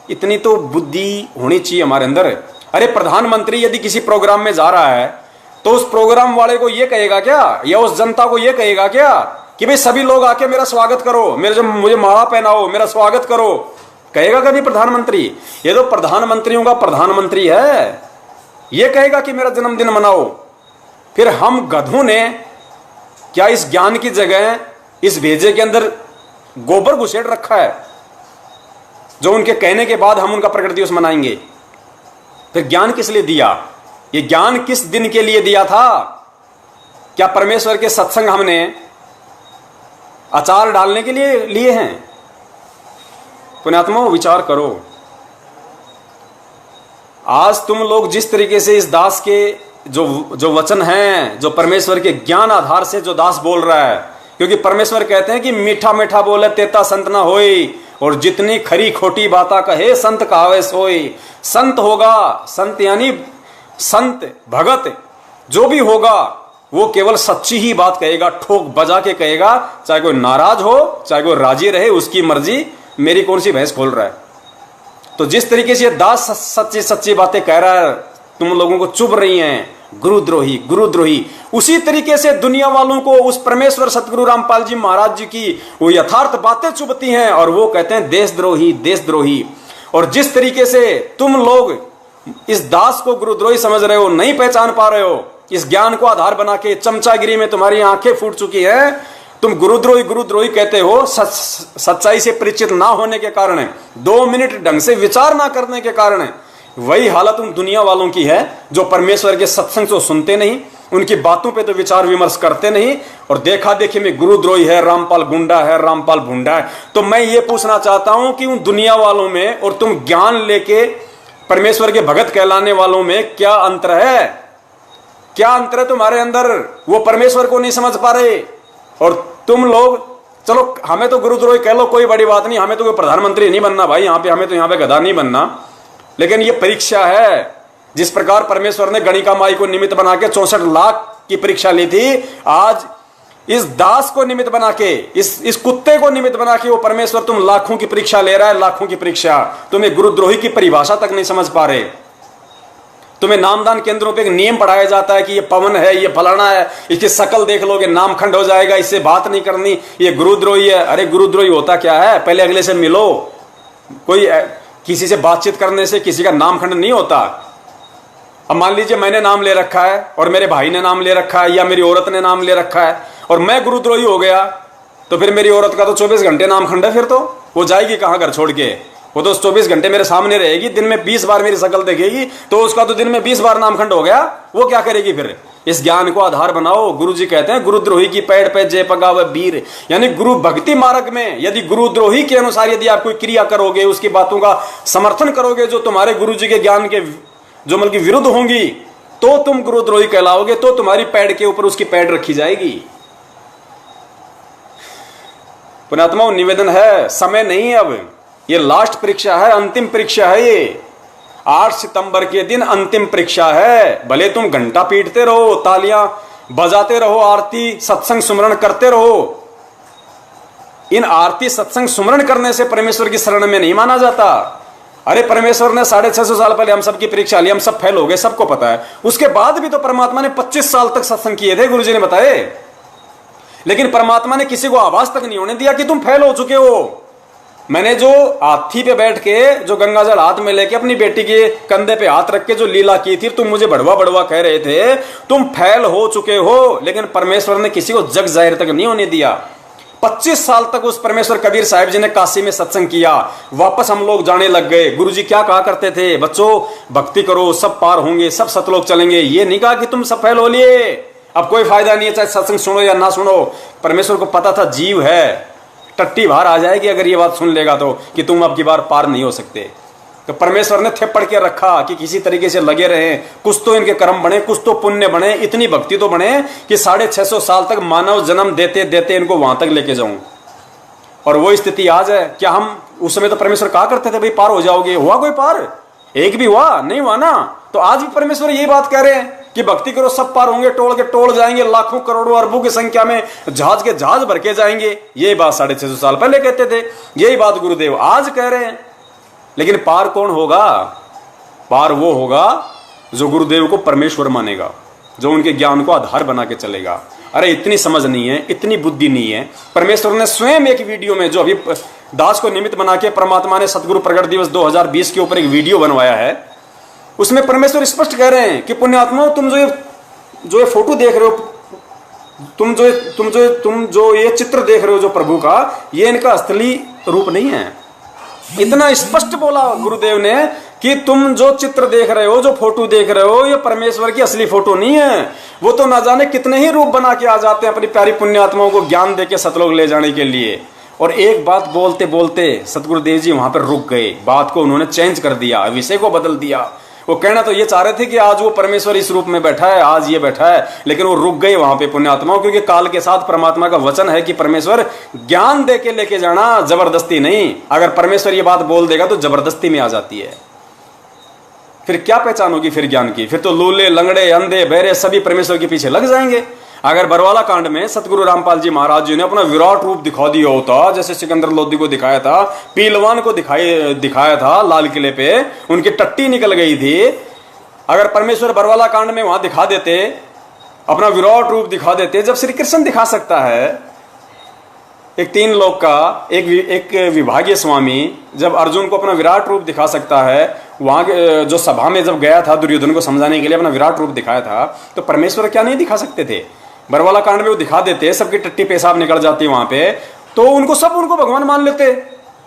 इतनी तो बुद्धि होनी चाहिए हमारे अंदर। अरे प्रधानमंत्री यदि किसी प्रोग्राम में जा रहा है तो उस प्रोग्राम वाले को यह कहेगा क्या, या उस जनता को यह कहेगा क्या कि भाई सभी लोग आके मेरा स्वागत करो, मुझे माला पहनाओ, मेरा स्वागत करो? कहेगा कभी प्रधानमंत्री? ये तो प्रधानमंत्रियों का प्रधानमंत्री है, यह कहेगा कि मेरा जन्मदिन मनाओ। फिर हम गधों ने क्या इस ज्ञान की जगह इस भेजे के अंदर गोबर घुसेड़ रखा है, जो उनके कहने के बाद हम उनका प्रकट दिवस मनाएंगे? फिर ज्ञान किस लिए दिया? ये ज्ञान किस दिन के लिए दिया था? क्या परमेश्वर के सत्संग हमने अचार डालने के लिए हैं? पुण्यात्माओं विचार करो। आज तुम लोग जिस तरीके से इस दास के जो वचन हैं, जो परमेश्वर के ज्ञान आधार से जो दास बोल रहा है, क्योंकि परमेश्वर कहते हैं कि मीठा मीठा बोले तेता संत ना होई, और जितनी खरी खोटी बाता कहे संत कहावे सोई। संत होगा, संत यानी संत भगत जो भी होगा वो केवल सच्ची ही बात कहेगा, ठोक बजा के कहेगा, चाहे कोई नाराज हो चाहे कोई राजी रहे, उसकी मर्जी, मेरी कौन सी भैंस खोल रहा है। तो जिस तरीके से दास सच्ची सच्ची बातें कह रहा है, तुम लोगों को चुभ रही हैं, गुरुद्रोही गुरुद्रोही, उसी तरीके से दुनिया वालों को उस परमेश्वर सतगुरु रामपाल जी महाराज जी की वो यथार्थ बातें चुभती हैं और वो कहते हैं देशद्रोही देशद्रोही। और जिस तरीके से तुम लोग इस दास को गुरुद्रोही समझ रहे हो, नहीं पहचान पा रहे हो, इस ज्ञान को आधार बना के चमचागिरी में तुम्हारी आंखें फूट चुकी है, तुम गुरुद्रोही गुरुद्रोही कहते हो, सच्चाई से परिचित ना होने के कारण, 2 मिनट ढंग से विचार ना करने के कारण। वही हालत उन दुनिया वालों की है जो परमेश्वर के सत्संग को सुनते नहीं, उनकी बातों पे तो विचार विमर्श करते नहीं, और देखा देखी में गुरुद्रोही है, रामपाल गुंडा है, रामपाल भुंडा है। तो मैं ये पूछना चाहता हूं कि उन दुनिया वालों में और तुम ज्ञान लेके परमेश्वर के भगत कहलाने वालों में क्या अंतर है? क्या अंतर है तुम्हारे अंदर? वो परमेश्वर को नहीं समझ पा रहे, और तुम लोग, चलो हमें तो गुरुद्रोही कह लो, कोई बड़ी बात नहीं, हमें तो कोई प्रधानमंत्री नहीं बनना भाई, हमें तो यहाँ पे गधा नहीं बनना, लेकिन ये परीक्षा है। जिस प्रकार परमेश्वर ने गणिका माई को निमित्त बना के 64 लाख की परीक्षा ली थी, आज इस दास को निमित्त बना के, इस कुत्ते को निमित्त बना के वो परमेश्वर तुम लाखों की परीक्षा ले रहा है, लाखों की परीक्षा। तुम्हें गुरुद्रोही की परिभाषा तक नहीं समझ पा रहे। तुम्हें नामदान केंद्रों पे एक नियम पढ़ाया जाता है कि ये पवन है, ये फलाना है, इसकी शकल देख लोगे नामखंड हो जाएगा, इससे बात नहीं करनी, ये गुरुद्रोही है। अरे गुरुद्रोही होता क्या है? पहले अगले से मिलो। कोई किसी से बातचीत करने से किसी का नामखंड नहीं होता। अब मान लीजिए मैंने नाम ले रखा है और मेरे भाई ने नाम ले रखा है या मेरी औरत ने नाम ले रखा है और मैं गुरुद्रोही हो गया, तो फिर मेरी औरत का तो 24 घंटे नामखंड है, फिर तो वो जाएगी कहां घर छोड़ के? वो तो 24 घंटे मेरे सामने रहेगी, दिन में 20 बार मेरी शक्ल देखेगी, तो उसका तो दिन में 20 बार नामखंड हो गया। वो क्या करेगी फिर? इस ज्ञान को आधार बनाओ। गुरु जी कहते हैं गुरुद्रोही की पैड़ पे जय पगावे वीर, यानी गुरु भक्ति मार्ग में यदि गुरुद्रोही के अनुसार यदि आप कोई क्रिया करोगे, उसकी बातों का समर्थन करोगे जो तुम्हारे गुरु जी के ज्ञान के जो मतलब विरुद्ध होंगी, तो तुम गुरुद्रोही कहलाओगे, तो तुम्हारी पैड़ के ऊपर उसकी पैड़ रखी जाएगी। पुण्यात्माओं, निवेदन है, समय नहीं है, अब ये लास्ट परीक्षा है, अंतिम परीक्षा है। ये 8 सितंबर के दिन अंतिम परीक्षा है। भले तुम घंटा पीटते रहो, तालियां बजाते रहो, आरती सत्संग सुमरण करते रहो, इन आरती सत्संग सुमरण करने से परमेश्वर की शरण में नहीं माना जाता। अरे परमेश्वर ने 650 साल पहले हम सबकी परीक्षा ली, हम सब फेल हो गए, सबको पता है। उसके बाद भी तो परमात्मा ने 25 साल तक सत्संग किए थे, गुरुजी ने बताए, लेकिन परमात्मा ने किसी को आवाज तक नहीं होने दिया कि तुम फेल हो चुके हो। मैंने जो हाथी पे बैठ के, जो गंगा जल हाथ में लेके अपनी बेटी के कंधे पे हाथ रख के जो लीला की थी, तुम मुझे बड़वा बड़वा कह रहे थे, तुम फेल हो चुके हो, लेकिन परमेश्वर ने किसी को जग जाहिर तक नहीं होने दिया। 25 साल तक उस परमेश्वर कबीर साहिब जी ने काशी में सत्संग किया। वापस हम लोग जाने लग गए। गुरुजी क्या कहा करते थे? बच्चों भक्ति करो, सब पार होंगे, सब सतलोक चलेंगे। ये नहीं कहा कि तुम सब फेल हो लिए, अब कोई फायदा नहीं है, चाहे सत्संग सुनो या ना सुनो। परमेश्वर को पता था जीव है, टट्टी बाहर आ जाएगी अगर ये बात सुन लेगा तो, कि तुम अब की बार पार नहीं हो सकते। तो परमेश्वर ने थेपड़ के रखा कि किसी तरीके से लगे रहे, कुछ तो इनके कर्म बने, कुछ तो पुण्य बने, इतनी भक्ति तो बने कि 650 साल तक मानव जन्म देते देते इनको वहां तक लेके जाऊं। और वो स्थिति आज है। क्या हम उस समय तो परमेश्वर कहा करते थे भाई पार हो जाओगे? हुआ कोई पार? एक भी हुआ नहीं? हुआ ना। तो आज भी परमेश्वर यही बात कह रहे हैं कि भक्ति करो, सब पार होंगे, टोल के टोल जाएंगे, लाखों करोड़ों अरबों की संख्या में जहाज के जहाज भर के जाएंगे। यही बात 650 साल पहले कहते थे, यही बात गुरुदेव आज कह रहे हैं। लेकिन पार कौन होगा? पार वो होगा जो गुरुदेव को परमेश्वर मानेगा, जो उनके ज्ञान को आधार बना के चलेगा। अरे इतनी समझ नहीं है, इतनी बुद्धि नहीं है। परमेश्वर ने स्वयं एक वीडियो में, जो अभी दास को निमित्त बना के परमात्मा ने सतगुरु प्रगट दिवस 2020 के ऊपर एक वीडियो बनवाया है, उसमें परमेश्वर स्पष्ट कह रहे हैं कि पुण्यात्मा, तुम जो ये फोटो देख रहे हो, तुम जो ये चित्र देख रहे हो जो प्रभु का, ये इनका असली रूप नहीं है। इतना स्पष्ट बोला गुरुदेव ने कि तुम जो चित्र देख रहे हो, जो फोटो देख रहे हो, ये परमेश्वर की असली फोटो नहीं है। वो तो ना जाने कितने ही रूप बना के आ जाते हैं अपनी प्यारी पुण्यात्माओं को ज्ञान देके सतलोक ले जाने के लिए। और एक बात बोलते बोलते सतगुरुदेव जी वहां पर रुक गए, बात को उन्होंने चेंज कर दिया, विषय को बदल दिया। वो कहना तो ये चाह रहे थे कि आज वो परमेश्वर इस रूप में बैठा है, आज ये बैठा है, लेकिन वो रुक गए वहां पे पुण्यात्माओं, क्योंकि काल के साथ परमात्मा का वचन है कि परमेश्वर ज्ञान दे के लेके जाना, जबरदस्ती नहीं। अगर परमेश्वर ये बात बोल देगा तो जबरदस्ती में आ जाती है। फिर क्या पहचान होगी फिर ज्ञान की? फिर तो लूले, लंगड़े, अंधे, बहरे सभी परमेश्वर के पीछे लग जाएंगे। अगर बरवाला कांड में सतगुरु रामपाल जी महाराज जी ने अपना विराट रूप दिखा दिया होता, जैसे सिकंदर लोधी को दिखाया था, पीलवान को दिखाया था लाल किले पे, उनकी टट्टी निकल गई थी, अगर परमेश्वर बरवाला कांड में वहां दिखा देते, अपना विराट रूप दिखा देते, जब श्री कृष्ण दिखा सकता है एक 3 लोक का एक विभागीय स्वामी, जब अर्जुन को अपना विराट रूप दिखा सकता है, वहां जो सभा में जब गया था दुर्योधन को समझाने के लिए, अपना विराट रूप दिखाया था, तो परमेश्वर क्या नहीं दिखा सकते थे? बरवाला कांड में वो दिखा देते, सबकी टट्टी पेशाब निकल जाती वहां पे, तो उनको भगवान मान लेते,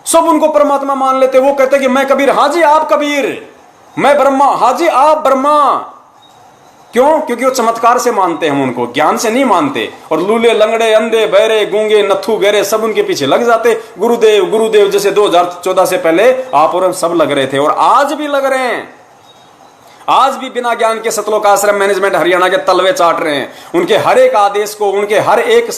सब उनको परमात्मा मान लेते। वो कहते कि मैं कबीर, हाँ जी आप कबीर, मैं ब्रह्मा, हाँ जी आप ब्रह्मा। क्यों? क्योंकि वो चमत्कार से मानते हैं, हम उनको ज्ञान से नहीं मानते। और लूले, लंगड़े, अंधे, बहरे, गूंगे, नत्थु, गहरे सब उनके पीछे लग जाते। गुरुदेव गुरुदेव जैसे 2014 से पहले आप और हम सब लग रहे थे, और आज भी लग रहे हैं। आज भी बिना ज्ञान के सतलोक आश्रम मैनेजमेंट हरियाणा के तलवे चाट रहे हैं। उनके हर एक आदेश को, उनके हर एक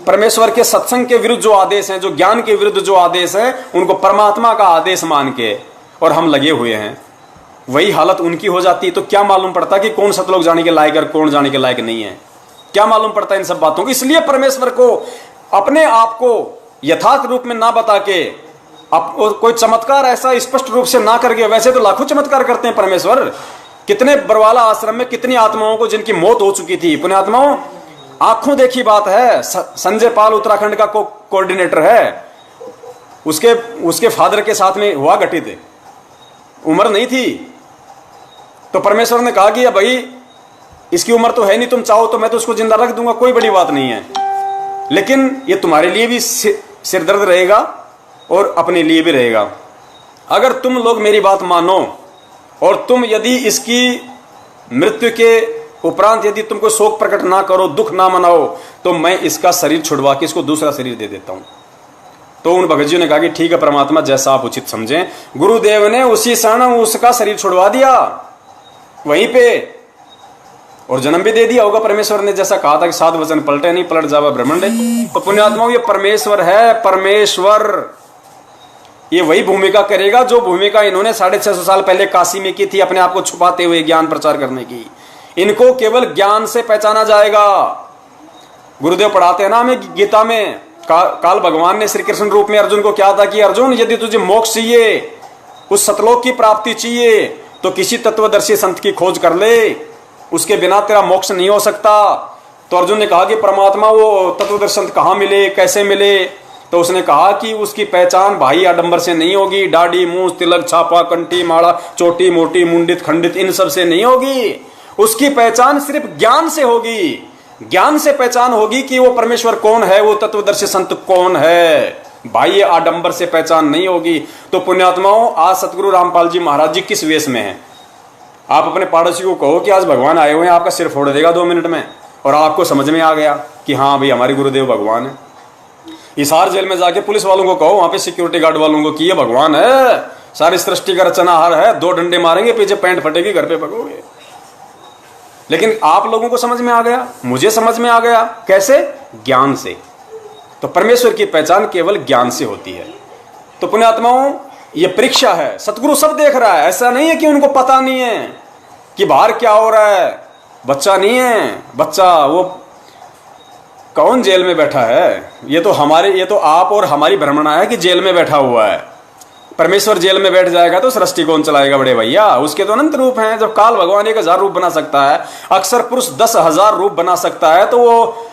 परमेश्वर के सत्संग के विरुद्ध जो आदेश हैं, जो ज्ञान के विरुद्ध जो आदेश है, उनको परमात्मा का आदेश मान के और हम लगे हुए हैं। वही हालत उनकी हो जाती तो क्या मालूम पड़ता कि कौन सतलोक जाने के लायक और कौन जाने के लायक नहीं है? क्या मालूम पड़ता इन सब बातों को? इसलिए परमेश्वर को अपने आप को यथार्थ रूप में ना बता के, कोई चमत्कार ऐसा स्पष्ट रूप से ना करके, वैसे तो लाखों चमत्कार करते हैं परमेश्वर। कितने बरवाला आश्रम में कितनी आत्माओं को जिनकी मौत हो चुकी थी, पुण्यात्माओं आंखों देखी बात है। संजय पाल उत्तराखंड का कोऑर्डिनेटर है, उसके फादर के साथ में हुआ घटित, उम्र नहीं थी, तो परमेश्वर ने कहा कि भाई इसकी उम्र तो है नहीं, तुम चाहो तो मैं तो उसको जिंदा रख दूंगा, कोई बड़ी बात नहीं है, लेकिन ये तुम्हारे लिए भी सिरदर्द रहेगा और अपने लिए भी रहेगा। अगर तुम लोग मेरी बात मानो और तुम यदि इसकी मृत्यु के उपरांत यदि तुमको शोक प्रकट ना करो, दुख ना मनाओ, तो मैं इसका शरीर छुड़वा के इसको दूसरा शरीर दे देता हूं। तो उन भगत जी ने कहा कि ठीक है परमात्मा, जैसा आप उचित समझें। गुरुदेव ने उसी क्षण उसका शरीर छुड़वा दिया वहीं पे, और जन्म भी दे दिया होगा। परमेश्वर ने जैसा कहा था कि 7 वचन पलटे नहीं, पलट जावा ब्रह्मांड। तो पुण्यात्माओं, ये परमेश्वर है। परमेश्वर ये वही भूमिका करेगा जो भूमिका इन्होंने 650 साल पहले काशी में की थी, अपने आप को छुपाते हुए ज्ञान प्रचार करने की। इनको केवल ज्ञान से पहचाना जाएगा। गुरुदेव पढ़ाते हैं ना हमें गीता में, काल भगवान ने श्री कृष्ण रूप में अर्जुन को क्या था कि अर्जुन, यदि तुझे मोक्ष चाहिए, उस सतलोक की प्राप्ति चाहिए, तो किसी तत्वदर्शी संत की खोज कर ले, उसके बिना तेरा मोक्ष नहीं हो सकता। तो अर्जुन ने कहा कि परमात्मा वो तत्वदर्शी संत कहाँ मिले, कैसे मिले? तो उसने कहा कि उसकी पहचान भाई आडंबर से नहीं होगी, दाढ़ी मूंछ तिलक छापा कंठी माला चोटी मोटी मुंडित खंडित इन सब से नहीं होगी। उसकी पहचान सिर्फ ज्ञान से होगी। ज्ञान से पहचान होगी कि वो परमेश्वर कौन है, वो तत्वदर्शी संत कौन है। भाई आडंबर से पहचान नहीं होगी। तो पुण्यात्माओं, आज सतगुरु रामपाल जी महाराज जी किस वेश में हैं? आप अपने पड़ोसी को कहो कि आज भगवान आए हुए हैं, आपका सिर फोड़ देगा 2 मिनट में, और आपको समझ में आ गया कि हाँ भाई हमारे गुरुदेव भगवान है। हिसार जेल में जाके पुलिस वालों को कहो, वहां पे सिक्योरिटी गार्ड वालों को कि ये भगवान है, सारी सृष्टि का रचनाहार है, 2 डंडे मारेंगे, पीछे पैंट फटेगी, घर पे भगोगे। लेकिन आप लोगों को समझ में आ गया, मुझे समझ में आ गया। कैसे? ज्ञान से। तो परमेश्वर की पहचान केवल ज्ञान से होती है। तो पुण्यात्माओं, ये परीक्षा है। सतगुरु सब देख रहा है। ऐसा नहीं है कि उनको पता नहीं है कि बाहर क्या हो रहा है। बच्चा नहीं है, बच्चा वो कौन जेल में बैठा है? ये तो आप और हमारी भ्रमणा है कि जेल में बैठा हुआ है। परमेश्वर जेल में बैठ जाएगा तो सृष्टि कौन चलाएगा बड़े भैया? उसके तो अनंत रूप हैं। जब काल भगवान 1000 रूप बना सकता है, अक्सर पुरुष 10,000 रूप बना सकता है, तो वो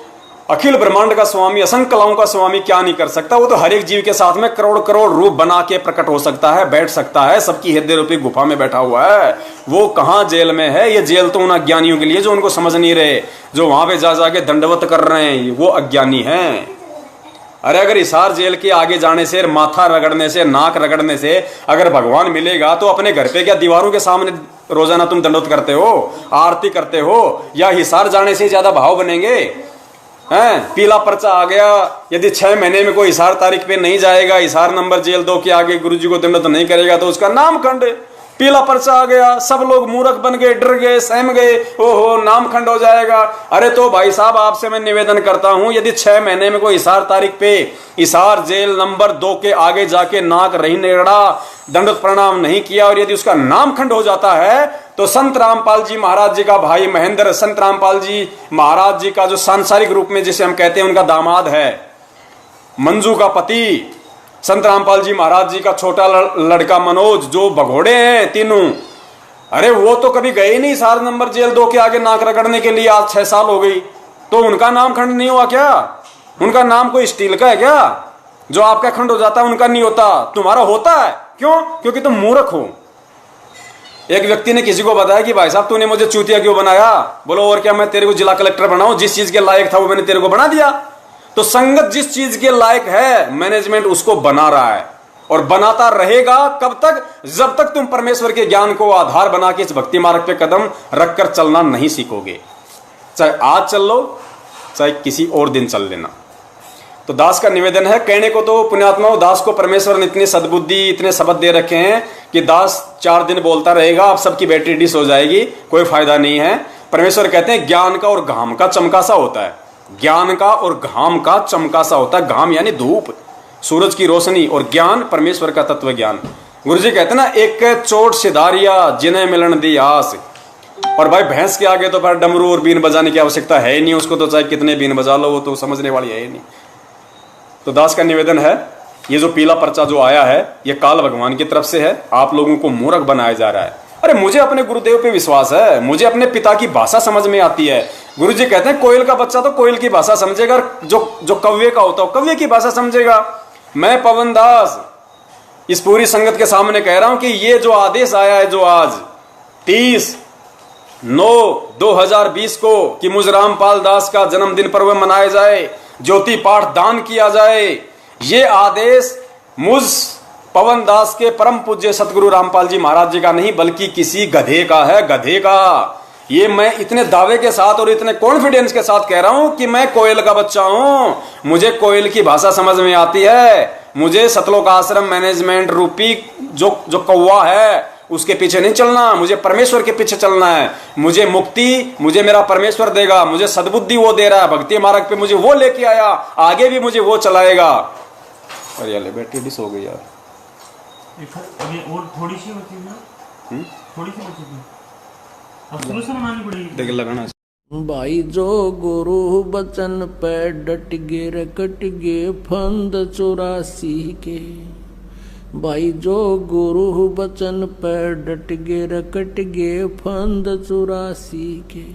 अखिल ब्रह्मांड का स्वामी, असंख्य कलाओं का स्वामी क्या नहीं कर सकता? वो तो हर एक जीव के साथ में करोड़ करोड़ रूप बना के प्रकट हो सकता है, बैठ सकता है, सबकी हृदय रूपी गुफा में बैठा हुआ है। वो कहां जेल में है? ये जेल तो उन अज्ञानियों के लिए जो उनको समझ नहीं रहे, जो वहां पे जा जाके दंडवत कर रहे हैं, वो अज्ञानी हैं। अरे अगर हिसार जेल के आगे जाने से, माथा रगड़ने से, नाक रगड़ने से अगर भगवान मिलेगा, तो अपने घर पे क्या दीवारों के सामने रोजाना तुम दंडवत करते हो, आरती करते हो? या हिसार जाने से ज्यादा भाव बनेंगे? पीला पर्चा आ गया, यदि 6 महीने में कोई हिसार तारीख पे नहीं जाएगा, हिसार नंबर जेल 2 के आगे गुरुजी को दंडवत नहीं करेगा, तो उसका नाम खंड। पीला पर्चा आ गया, सब लोग मूर्ख बन गए, डर गए, सहम गए, ओहो नाम खंड हो जाएगा। अरे तो भाई साहब, आपसे मैं निवेदन करता हूं, यदि 6 महीने में कोई हिसार तारीख पे हिसार जेल नंबर 2 के आगे जाके नाक रही नेड़ा, दंडवत प्रणाम नहीं किया, और यदि उसका नाम खंड हो जाता है, तो संत रामपाल जी महाराज जी का भाई महेंद्र, संत रामपाल जी महाराज जी का जो सांसारिक रूप में जिसे हम कहते हैं उनका दामाद है, मंजू का पति, संत रामपाल जी महाराज जी का छोटा लड़का मनोज, जो भगोड़े हैं तीनों, अरे वो तो कभी गए नहीं हिसार नंबर जेल 2 के आगे नाक रगड़ने के लिए। आज 6 साल हो गई, तो उनका नाम खंड नहीं हुआ क्या? उनका नाम कोई स्टील का है क्या? जो आपका खंड हो जाता है उनका नहीं होता, तुम्हारा होता है। क्यों? क्योंकि तुम मूर्ख हो। एक व्यक्ति ने किसी को बताया कि भाई साहब तूने मुझे चूतिया क्यों बनाया? बोलो और क्या, मैं तेरे को जिला कलेक्टर बनाऊं? जिस चीज के लायक था वो मैंने तेरे को बना दिया। तो संगत जिस चीज के लायक है, मैनेजमेंट उसको बना रहा है और बनाता रहेगा। कब तक? जब तक तुम परमेश्वर के ज्ञान को आधार बना के इस भक्ति मार्ग पे कदम रखकर चलना नहीं सीखोगे। चाहे आज चल लो, चाहे किसी और दिन चल लेना। तो दास का निवेदन है, कहने को तो पुण्यात्माओं दास को परमेश्वर ने इतनी सद्बुद्धि, इतने शब्द दे रखे हैं कि दास 4 दिन बोलता रहेगा, आप सबकी बैटरी डिस हो जाएगी, कोई फायदा नहीं है। परमेश्वर कहते हैं ज्ञान का और घाम का चमका सा होता है। ज्ञान का और घाम का चमका सा होता है। घाम यानी धूप, सूरज की रोशनी, और ज्ञान परमेश्वर का तत्व ज्ञान। गुरु जी कहते हैं ना, एक चोट सिधारिया जिन्हें मिलन दी आस। और भाई भैंस के आगे तो फिर डमरू और बीन बजाने की आवश्यकता है ही नहीं, उसको तो चाहे कितने बीन बजा लो, वो तो समझने वाली है ही नहीं। तो दास का निवेदन है, ये जो पीला पर्चा जो आया है, ये काल भगवान की तरफ से है। आप लोगों को मूर्ख बनाया जा रहा है। अरे मुझे अपने गुरुदेव पे विश्वास है, मुझे अपने पिता की भाषा समझ में आती है। गुरु जी कहते हैं कोयल का बच्चा तो कोयल की भाषा समझेगा, जो कव्य का होता है कव्य की भाषा समझेगा। मैं पवन दास इस पूरी संगत के सामने कह रहा हूं कि ये जो आदेश आया है, जो आज 30/9/2020 को कि मुझ रामपाल दास का जन्मदिन पर्व मनाया जाए, ज्योति पाठ दान किया जाए, ये आदेश मुझ पवन दास के परम पूज्य सतगुरु रामपाल जी महाराज जी का नहीं, बल्कि किसी गधे का है, गधे का। ये मैं इतने दावे के साथ और इतने कॉन्फिडेंस के साथ कह रहा हूं कि मैं कोयल का बच्चा हूं, मुझे कोयल की भाषा समझ में आती है। मुझे सतलोक आश्रम मैनेजमेंट रूपी जो कौवा है उसके पीछे नहीं चलना, मुझे परमेश्वर के पीछे चलना है। मुझे मुक्ति मुझे मेरा परमेश्वर देगा, मुझे सद्बुद्धि वो दे रहा है, भक्ति मार्ग पे मुझे वो लेके आया, आगे भी मुझे वो चलाएगा। अरे यार बैटरी डिस हो गई यार, और थोड़ी सी बची है, थोड़ी सी बची थी, अब शुरू से बनानी पड़ेगी। देख लगाना। भाई जो गुरु बचन पे डट गे रकट गे फंद 84 के। भाई जो गुरु बचन पे डट गे रकट गे फंद 84 के।